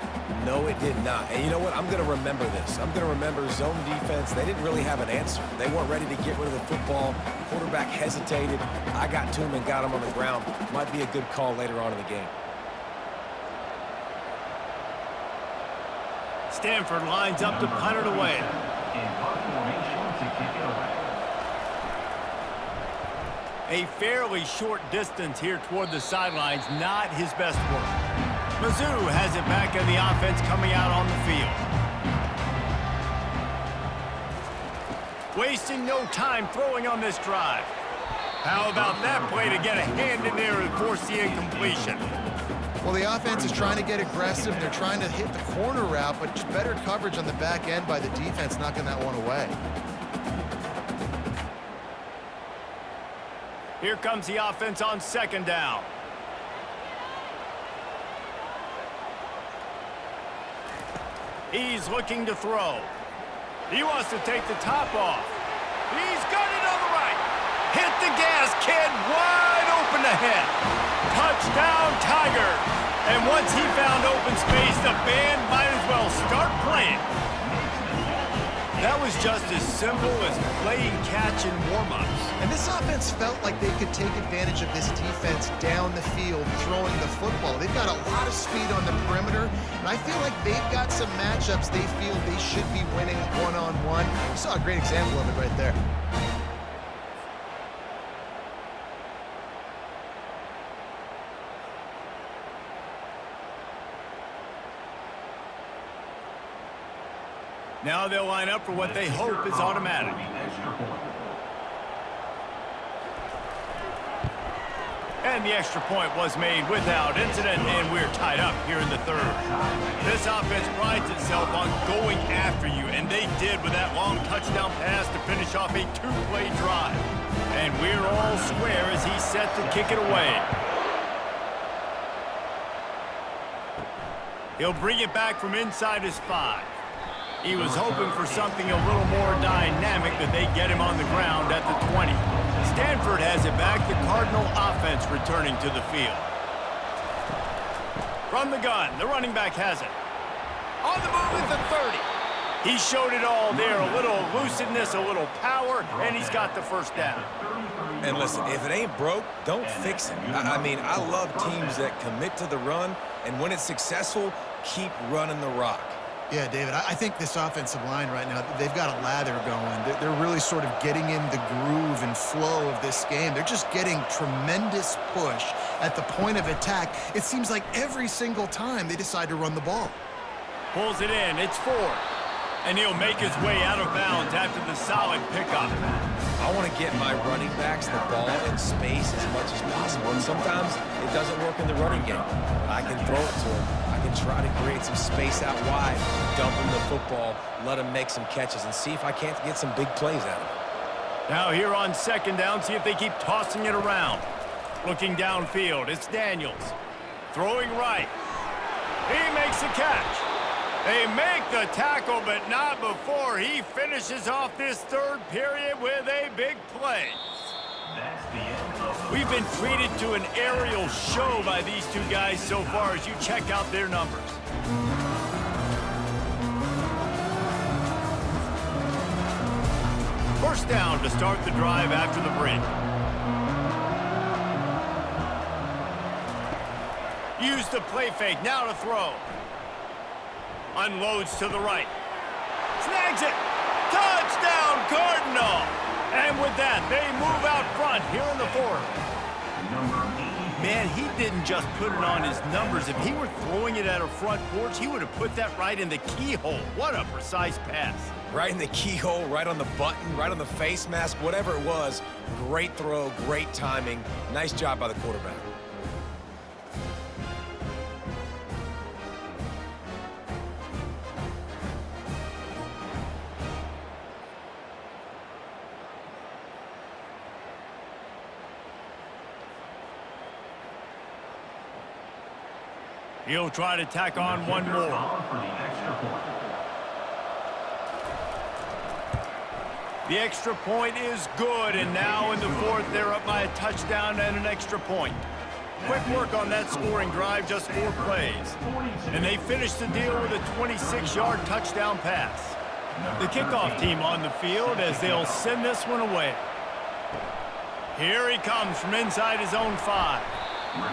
No, it did not. And you know what? I'm going to remember this. I'm going to remember zone defense. They didn't really have an answer. They weren't ready to get rid of the football. Quarterback hesitated. I got to him and got him on the ground. Might be a good call later on in the game. Stanford lines up to punt it away. In punt formation to kick it away. A fairly short distance here toward the sidelines, not his best work. Mizzou has it back in the offense coming out on the field. Wasting no time throwing on this drive. How about that play to get a hand in there and force the incompletion? Well, the offense is trying to get aggressive. They're trying to hit the corner route, but better coverage on the back end by the defense knocking that one away. Here comes the offense on second down. He's looking to throw. He wants to take the top off. He's got it on the right. Hit the gas, kid. Wide open ahead. Touchdown, Tigers. And once he found open space, the band might as well start playing. That was just as simple as playing catch in warm-ups. And this offense felt like they could take advantage of this defense down the field, throwing the football. They've got a lot of speed on the perimeter, and I feel like they've got some matchups they feel they should be winning one-on-one. You saw a great example of it right there. Now they'll line up for what they hope is automatic. And the extra point was made without incident, and we're tied up here in the third. This offense prides itself on going after you, and they did with that long touchdown pass to finish off a two-play drive. And we're all square as he's set to kick it away. He'll bring it back from inside his 5. He was hoping for something a little more dynamic, that they get him on the ground at the 20. Stanford has it back. The Cardinal offense returning to the field. From the gun, the running back has it. On the move at the 30. He showed it all there. A little elusiveness, a little power, and he's got the first down. And listen, if it ain't broke, don't fix it. I mean, I love teams that commit to the run, and when it's successful, keep running the rock. Yeah, David, I think this offensive line right now, they've got a lather going. They're really sort of getting in the groove and flow of this game. They're just getting tremendous push at the point of attack. It seems like every single time they decide to run the ball. Pulls it in. It's 4. And he'll make his way out of bounds after the solid pickup. I want to get my running backs the ball in space as much as possible. And sometimes it doesn't work in the running game. I can throw it to him. I can try to create some space out wide, dump him the football, let him make some catches, and see if I can't get some big plays out of it. Now here on second down, see if they keep tossing it around. Looking downfield, it's Daniels. Throwing right. He makes the catch. They make the tackle, but not before he finishes off this third period with a big play. That's the end of We've been treated to an aerial show by these two guys so far as you check out their numbers. First down to start the drive after the break. Use the play fake, now to throw. Unloads to the right. Snags it. Touchdown, Cardinal. And with that, they move out front here in the fourth. Man, he didn't just put it on his numbers. If he were throwing it at a front porch, he would have put that right in the keyhole. What a precise pass. Right in the keyhole, right on the button, right on the face mask, whatever it was. Great throw, great timing. Nice job by the quarterback. He'll try to tack on one more. For the extra point. The extra point is good, and now in the fourth, they're up by a touchdown and an extra point. Quick work on that scoring drive, just 4 plays. And they finish the deal with a 26-yard touchdown pass. The kickoff team on the field as they'll send this one away. Here he comes from inside his own 5.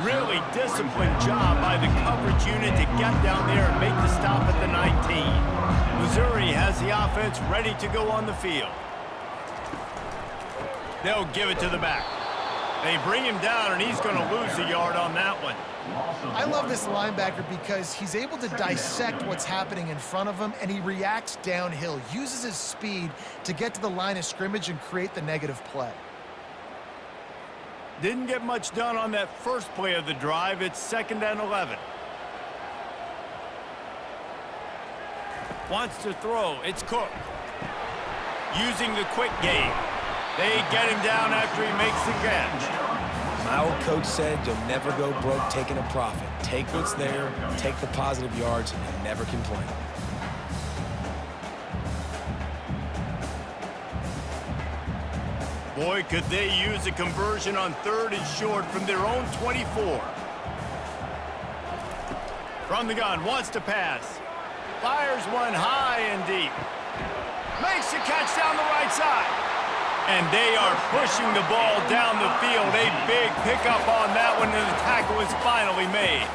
Really disciplined job by the coverage unit to get down there and make the stop at the 19. Missouri has the offense ready to go on the field. They'll give it to the back. They bring him down, and he's going to lose a yard on that one. I love this linebacker because he's able to dissect what's happening in front of him, and he reacts downhill, uses his speed to get to the line of scrimmage and create the negative play. Didn't get much done on that first play of the drive. It's 2nd and 11. Wants to throw. It's Cook. Using the quick game. They get him down after he makes the catch. My old coach said you'll never go broke taking a profit. Take what's there, take the positive yards, and never complain. Boy, could they use a conversion on 3rd and short from their own 24. From the gun, wants to pass. Fires one high and deep. Makes the catch down the right side. And they are pushing the ball down the field. A big pickup on that one, and the tackle is finally made.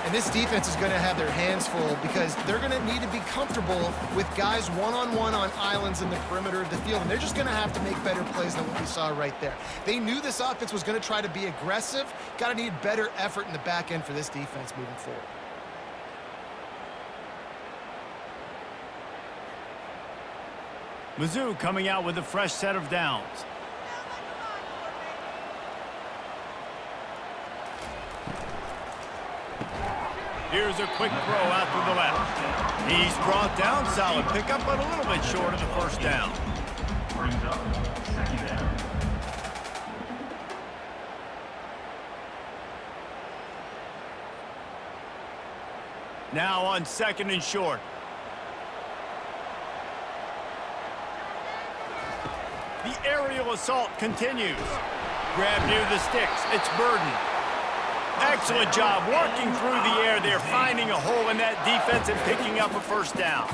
And this defense is going to have their hands full because they're going to need to be comfortable with guys one-on-one on islands in the perimeter of the field. And they're just going to have to make better plays than what we saw right there. They knew this offense was going to try to be aggressive. Got to need better effort in the back end for this defense moving forward. Mizzou coming out with a fresh set of downs. Here's a quick throw out to the left. He's brought down, solid pickup, but a little bit short of the first down. Brings up 2nd down. Now on 2nd and short. The aerial assault continues. Grab near the sticks. It's Burden. Excellent job working through the air. They're finding a hole in that defense and picking up a first down.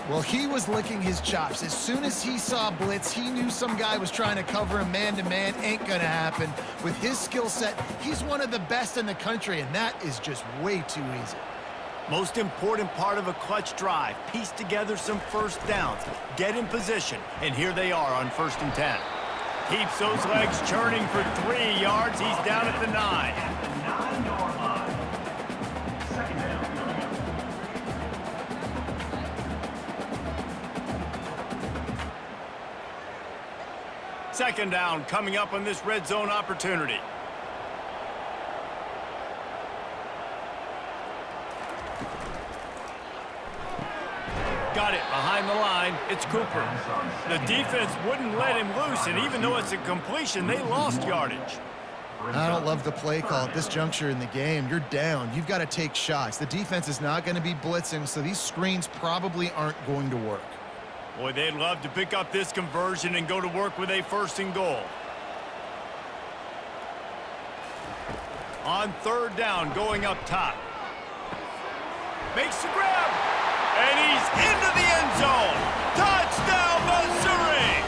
Well, he was licking his chops. As soon as he saw blitz, he knew some guy was trying to cover him man-to-man. Ain't gonna happen. With his skill set, he's one of the best in the country, and that is just way too easy. Most important part of a clutch drive. Piece together some first downs. Get in position. And here they are on 1st and 10. Keeps those legs churning for 3 yards. He's down at the 9. At the 9-yard line. 2nd down. 2nd down coming up on this red zone opportunity. Got it behind the line. It's Cooper. The defense wouldn't let him loose, and even though it's a completion, they lost yardage. I don't love the play call at this juncture in the game. You're down. You've got to take shots. The defense is not going to be blitzing, so these screens probably aren't going to work. Boy, they'd love to pick up this conversion and go to work with a 1st and goal. On 3rd down, going up top. Makes the grab. And he's into the end zone. Touchdown, Missouri!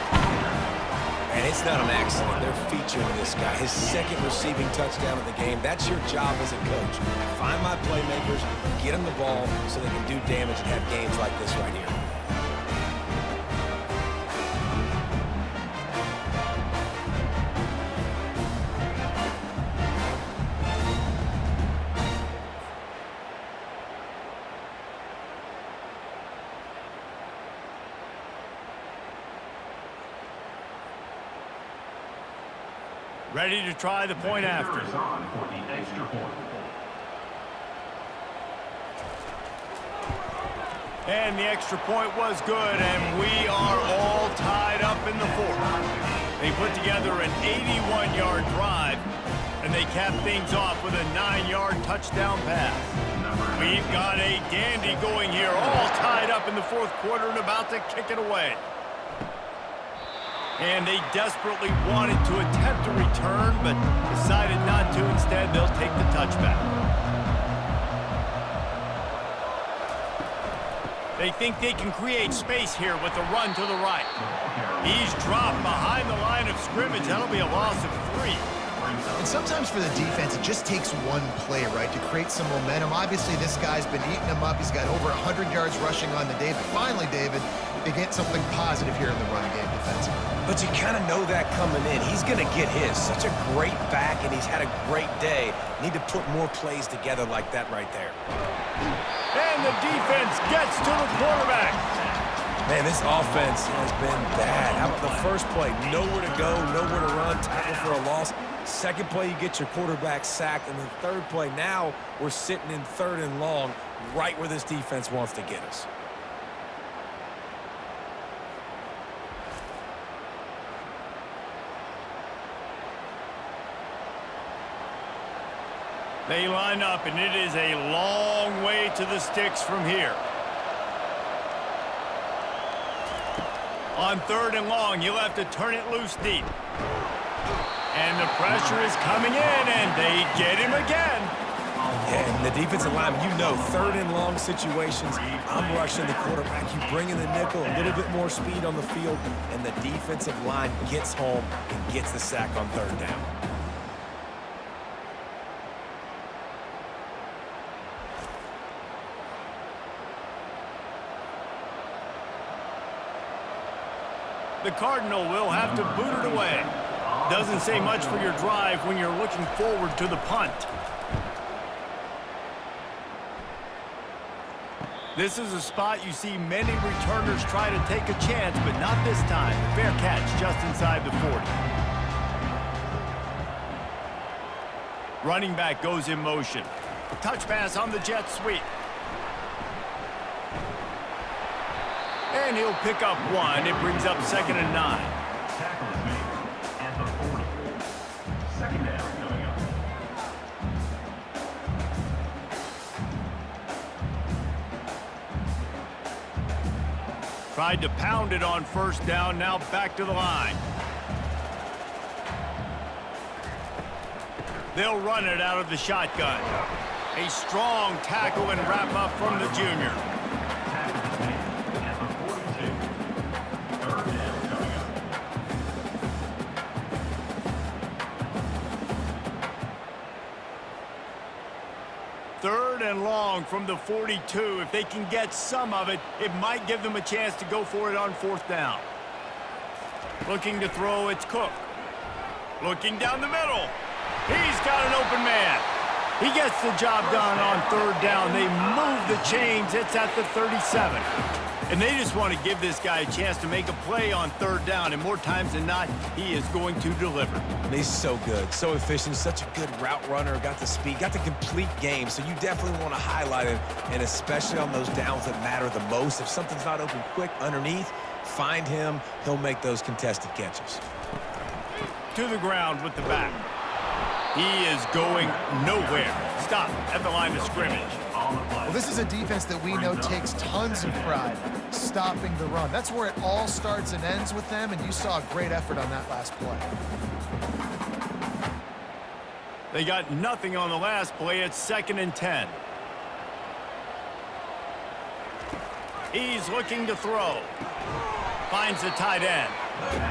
And it's not an accident. They're featuring this guy. His 2nd receiving touchdown of the game. That's your job as a coach. Find my playmakers, get them the ball so they can do damage and have games like this right here. Ready to try the point after. Is on for the extra point. And the extra point was good, and we are all tied up in the fourth. They put together an 81-yard drive, and they capped things off with a 9-yard touchdown pass. We've got a dandy going here, all tied up in the fourth quarter and about to kick it away. And they desperately wanted to attempt a return, but decided not to. Instead, they'll take the touchback. They think they can create space here with a run to the right. He's dropped behind the line of scrimmage. That'll be a loss of 3. And sometimes for the defense, it just takes one play, right, to create some momentum. Obviously, this guy's been eating them up. He's got over 100 yards rushing on the day. But finally, David, they get something positive here in the run game defensively. But you kind of know that coming in. He's going to get his. Such a great back, and he's had a great day. Need to put more plays together like that right there. And the defense gets to the quarterback. Man, this offense has been bad. How about the first play? Nowhere to go, nowhere to run, tackle for a loss. Second play, you get your quarterback sacked. And the third play, now we're sitting in 3rd and long, right where this defense wants to get us. They line up, and it is a long way to the sticks from here. On 3rd and long, you'll have to turn it loose deep. And the pressure is coming in, and they get him again. And the defensive lineman, you know, 3rd and long situations, I'm rushing the quarterback. You bring in the nickel, a little bit more speed on the field, and the defensive line gets home and gets the sack on 3rd down. The Cardinal will have to boot it away. Doesn't say much for your drive when you're looking forward to the punt. This is a spot you see many returners try to take a chance, but not this time. Fair catch just inside the 40. Running back goes in motion. Touch pass on the jet sweep. And he'll pick up 1. It brings up 2nd and 9. Tackle is made at the 40. 2nd down coming up. Tried to pound it on 1st down, now back to the line. They'll run it out of the shotgun. A strong tackle and wrap up from the junior. Third and long from the 42. If they can get some of it, it might give them a chance to go for it on 4th down. Looking to throw, it's Cook. Looking down the middle. He's got an open man. He gets the job done on 3rd down. They move the chains. It's at the 37. And they just want to give this guy a chance to make a play on 3rd down. And more times than not, he is going to deliver. He's so good, so efficient, such a good route runner, got the speed, got the complete game. So you definitely want to highlight him, and especially on those downs that matter the most. If something's not open quick underneath, find him. He'll make those contested catches. To the ground with the back. He is going nowhere. Stop at the line of scrimmage. Well, this is a defense that we know takes tons of pride stopping the run. That's where it all starts and ends with them, and you saw a great effort on that last play. They got nothing on the last play. It's 2nd and 10. He's looking to throw. Finds the tight end.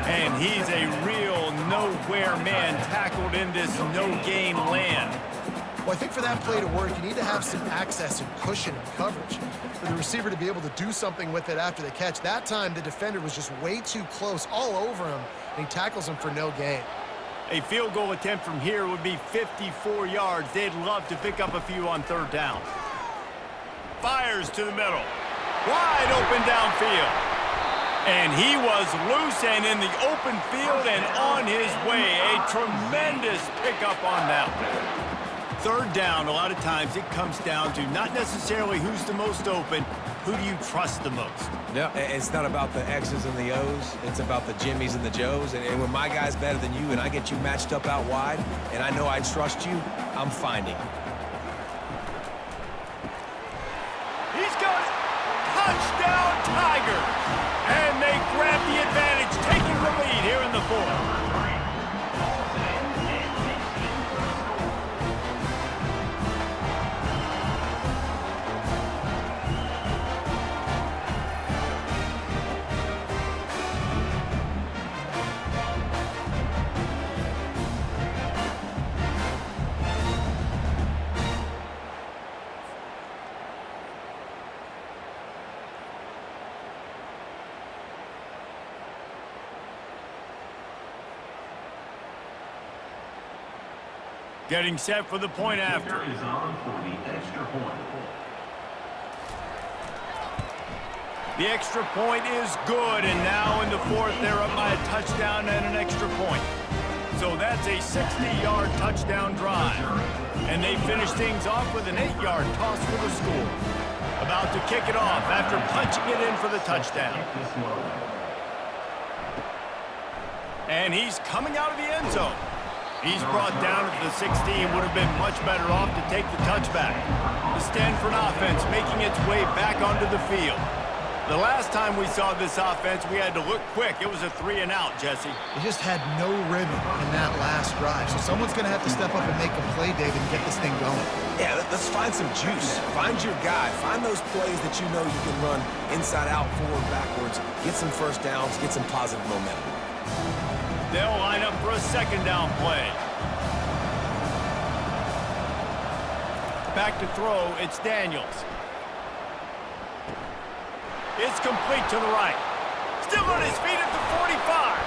And he's a real nowhere man tackled in this no-gain land. Well, I think for that play to work, you need to have some access and cushion and coverage for the receiver to be able to do something with it after the catch. That time, the defender was just way too close, all over him, and he tackles him for no gain. A field goal attempt from here would be 54 yards. They'd love to pick up a few on 3rd down. Fires to the middle. Wide open downfield. And he was loose and in the open field and on his way. A tremendous pickup on that one. Third down, a lot of times it comes down to not necessarily who's the most open, who do you trust the most? Yeah, it's not about the X's and the O's. It's about the Jimmys and the Joes. And when my guy's better than you and I get you matched up out wide and I know I trust you, I'm finding you. He's got it. Touchdown, Tigers. And they grab the advantage, taking the lead here in the fourth. Getting set for the point after. Is on for the extra point. The extra point is good, and now in the fourth, they're up by a touchdown and an extra point. So that's a 60-yard touchdown drive. And they finish things off with an 8-yard toss for the score. About to kick it off after punching it in for the touchdown. And he's coming out of the end zone. He's brought down at the 16, would have been much better off to take the touchback. The Stanford offense making its way back onto the field. The last time we saw this offense, we had to look quick. It was a 3-and-out, Jesse. They just had no rhythm in that last drive. So someone's going to have to step up and make a play, David, and get this thing going. Yeah, let's find some juice. Find your guy. Find those plays that you know you can run inside out, forward, backwards. Get some first downs. Get some positive momentum. They'll line up for a second down play. Back to throw, it's Daniels. It's complete to the right. Still on his feet at the 45.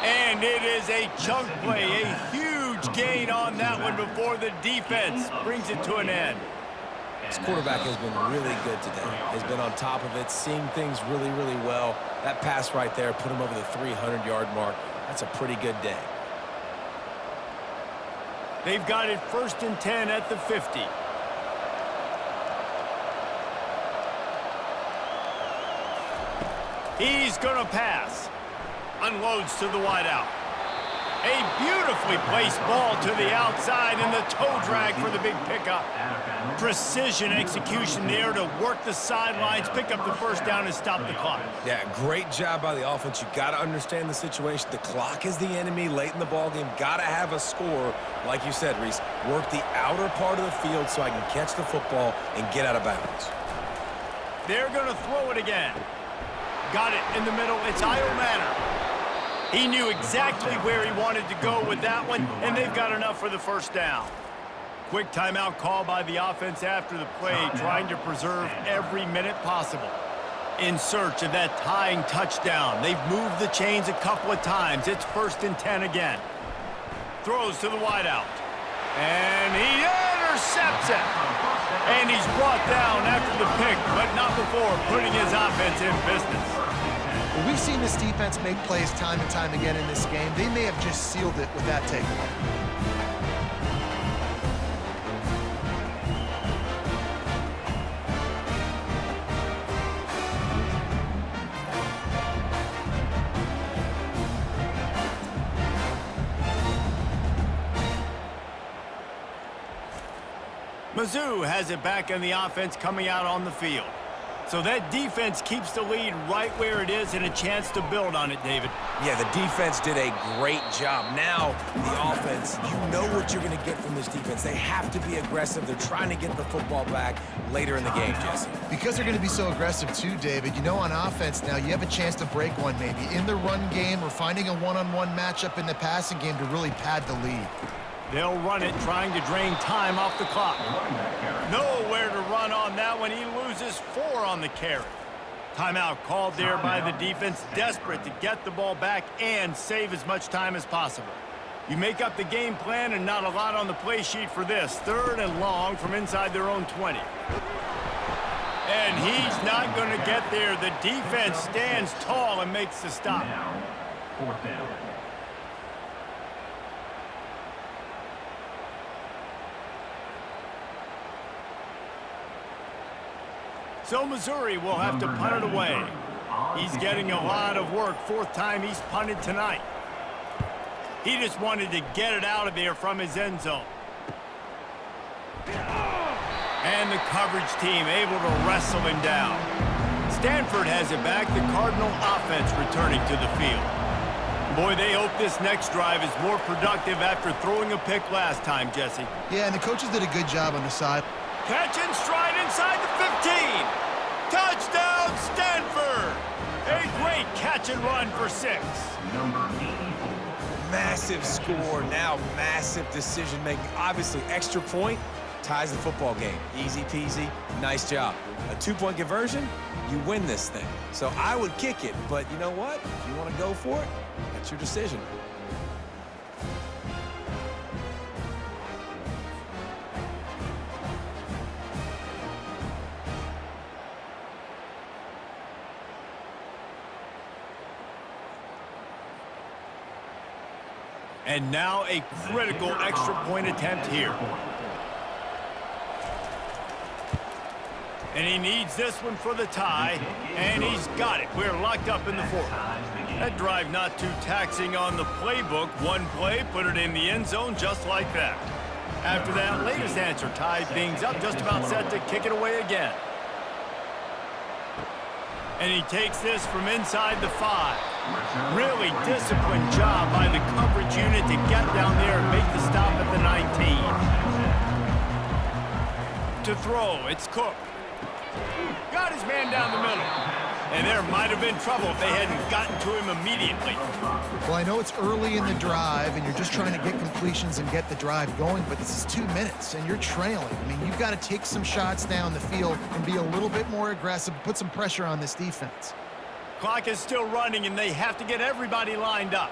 And it is a chunk play, a huge gain on that one before the defense brings it to an end. This quarterback has been really good today. Has been on top of it, seeing things really, really well. That pass right there put him over the 300-yard mark. That's a pretty good day. They've got it 1st and 10 at the 50. He's going to pass. Unloads to the wideout. A beautifully placed ball to the outside and the toe drag for the big pickup. Precision execution there to work the sidelines, pick up the first down, and stop the clock. Yeah, great job by the offense. You got to understand the situation. The clock is the enemy late in the ballgame. Got to have a score. Like you said, Reese, work the outer part of the field so I can catch the football and get out of bounds. They're going to throw it again. Got it in the middle. It's Io Manor. He knew exactly where he wanted to go with that one, and they've got enough for the first down. Quick timeout call by the offense after the play, trying to preserve every minute possible. In search of that tying touchdown. They've moved the chains a couple of times. It's 1st and 10 again. Throws to the wideout. And he intercepts it. And he's brought down after the pick, but not before putting his offense in business. Well, we've seen this defense make plays time and time again in this game. They may have just sealed it with that takeaway. Mizzou has it back in the offense coming out on the field. So that defense keeps the lead right where it is and a chance to build on it, David. Yeah, the defense did a great job. Now, the offense, you know what you're going to get from this defense. They have to be aggressive. They're trying to get the football back later in the game, Jesse. Because they're going to be so aggressive too, David, you know on offense now you have a chance to break one maybe in the run game or finding a one-on-one matchup in the passing game to really pad the lead. They'll run it, trying to drain time off the clock. Nowhere to run on that one. He loses 4 on the carry. Timeout called there by the defense, desperate to get the ball back and save as much time as possible. You make up the game plan and not a lot on the play sheet for this. 3rd and long from inside their own 20. And he's not going to get there. The defense stands tall and makes the stop. Now, fourth down. So Missouri will have to punt it away. He's getting a lot of work. Fourth time he's punted tonight. He just wanted to get it out of there from his end zone. And the coverage team able to wrestle him down. Stanford has it back. The Cardinal offense returning to the field. Boy, they hope this next drive is more productive after throwing a pick last time, Jesse. Yeah, and the coaches did a good job on the side. Catch and stride inside the 15. Touchdown, Stanford! A great catch and run for 6. Number 84. Massive score, now massive decision-making. Obviously, extra point ties the football game. Easy peasy, nice job. A 2-point conversion, you win this thing. So I would kick it, but you know what? If you want to go for it, that's your decision. And now a critical extra point attempt here. And he needs this one for the tie, and he's got it. We're locked up in the fourth. That drive not too taxing on the playbook. One play, put it in the end zone just like that. After that latest answer tied things up, just about set to kick it away again. And he takes this from inside the 5. Really disciplined job by the coverage unit to get down there and make the stop at the 19. To throw, it's Cook. Got his man down the middle. And there might have been trouble if they hadn't gotten to him immediately. Well, I know it's early in the drive, and you're just trying to get completions and get the drive going, but this is 2 minutes, and you're trailing. I mean, you've got to take some shots down the field and be a little bit more aggressive, put some pressure on this defense. Clock is still running, and they have to get everybody lined up.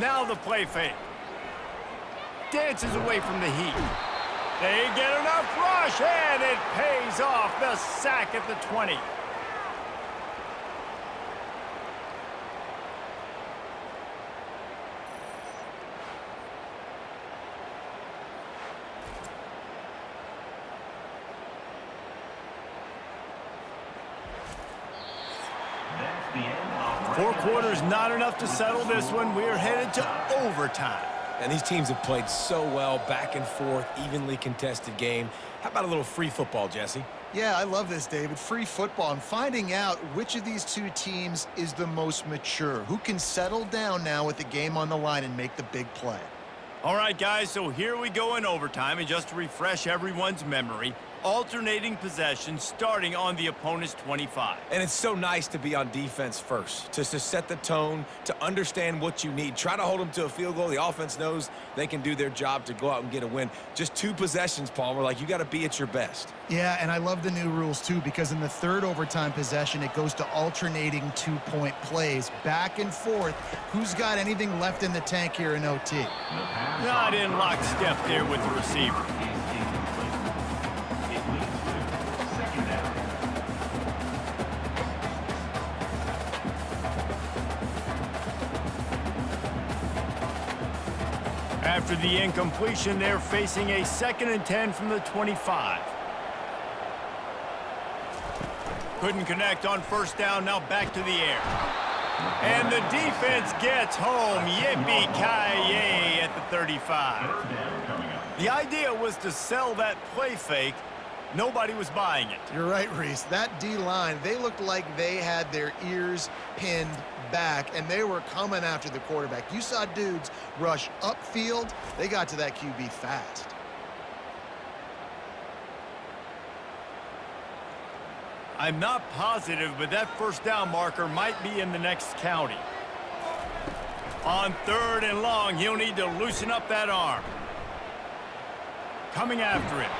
Now the play fake. Dances away from the heat. They get enough rush, and it pays off. The sack at the 20. That's the end of 4 quarters not enough to settle this one. We're headed to overtime. And these teams have played so well, back and forth, evenly contested game. How about a little free football, Jesse? Yeah, I love this, David. Free football and finding out which of these two teams is the most mature, who can settle down now with the game on the line and make the big play. All right, guys, so here we go in overtime, and just to refresh everyone's memory, alternating possession starting on the opponent's 25. And it's so nice to be on defense first, to set the tone, to understand what you need. Try to hold them to a field goal. The offense knows they can do their job to go out and get a win. Just 2 possessions, Palmer, like you got to be at your best. Yeah, and I love the new rules, too, because in the third overtime possession, it goes to alternating 2-point plays, back and forth. Who's got anything left in the tank here in OT? Not in lockstep there with the receiver. After the incompletion, they're facing a 2nd and 10 from the 25. Couldn't connect on first down, now back to the air. And the defense gets home. Yippee-ki-yay at the 35. The idea was to sell that play fake. Nobody was buying it. You're right, Reese. That D-line, they looked like they had their ears pinned back, and they were coming after the quarterback. You saw dudes rush upfield. They got to that QB fast. I'm not positive, but that first down marker might be in the next county. On 3rd and long, he'll need to loosen up that arm. coming after him.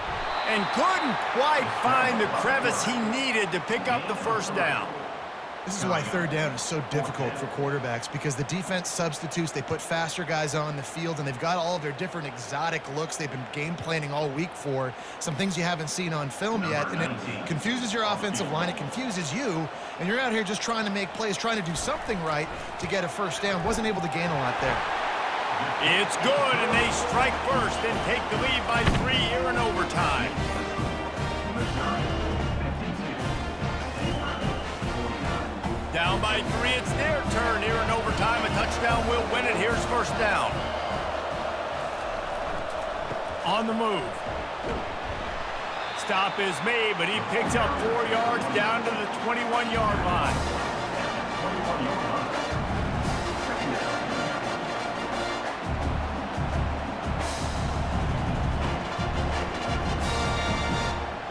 And couldn't quite find the crevice he needed to pick up the first down. This is why third down is so difficult for quarterbacks, because the defense substitutes, they put faster guys on the field, and they've got all of their different exotic looks they've been game planning all week for, some things you haven't seen on film yet, and it confuses your offensive line, it confuses you, and you're out here just trying to make plays, trying to do something right to get a first down. Wasn't able to gain a lot there. It's good, and they strike first and take the lead by 3 here in overtime. Down by 3, it's their turn here in overtime. A touchdown will win it. Here's first down. On the move. Stop is made, but he picks up 4 yards down to the 21-yard line.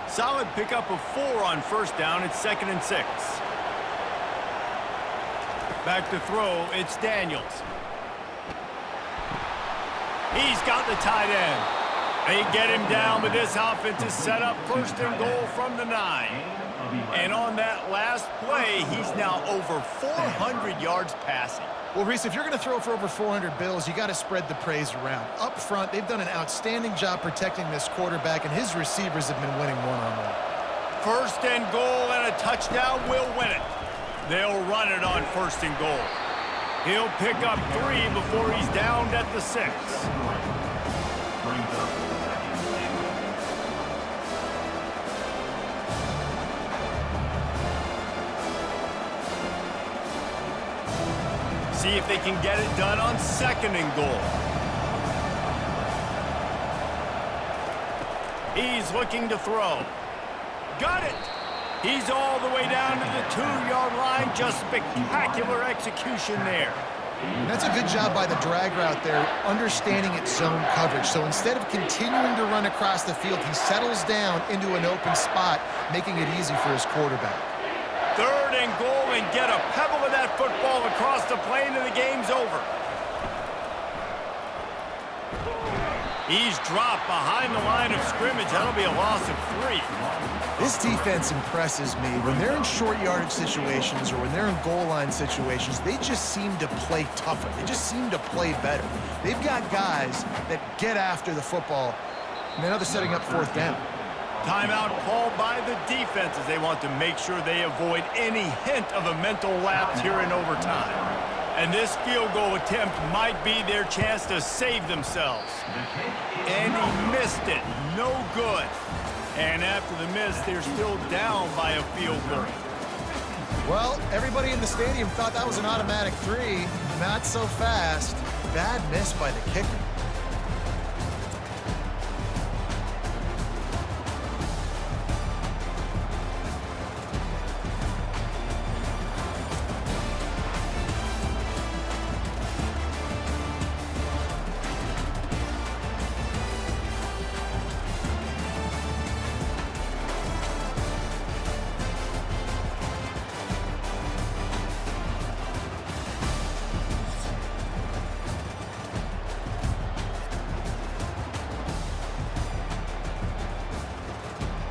Solid pickup of 4 on first down. It's 2nd and 6. Back to throw, it's Daniels. He's got the tight end. They get him down, but this offense is set up 1st and goal from the 9. And on that last play, he's now over 400 yards passing. Well, Reese, if you're going to throw for over 400 bills, you got to spread the praise around. Up front, they've done an outstanding job protecting this quarterback, and his receivers have been winning one-on-one. 1st and goal, and a touchdown will win it. They'll run it on 1st and goal. He'll pick up 3 before he's downed at the 6. See if they can get it done on 2nd and goal. He's looking to throw. Got it! He's all the way down to the 2-yard line. Just spectacular execution there. And that's a good job by the drag route there, understanding its zone coverage. So instead of continuing to run across the field, he settles down into an open spot, making it easy for his quarterback. 3rd and goal, and get a pebble of that football across the plane, and the game's over. He's dropped behind the line of scrimmage. That'll be a loss of 3. This defense impresses me. When they're in short yardage situations or when they're in goal line situations, they just seem to play tougher. They just seem to play better. They've got guys that get after the football, and now they're setting up 4th down. Timeout called by the defense as they want to make sure they avoid any hint of a mental lapse here in overtime. And this field goal attempt might be their chance to save themselves. And he missed it. No good. And after the miss, they're still down by a field goal. Well, everybody in the stadium thought that was an automatic 3. Not so fast. Bad miss by the kicker.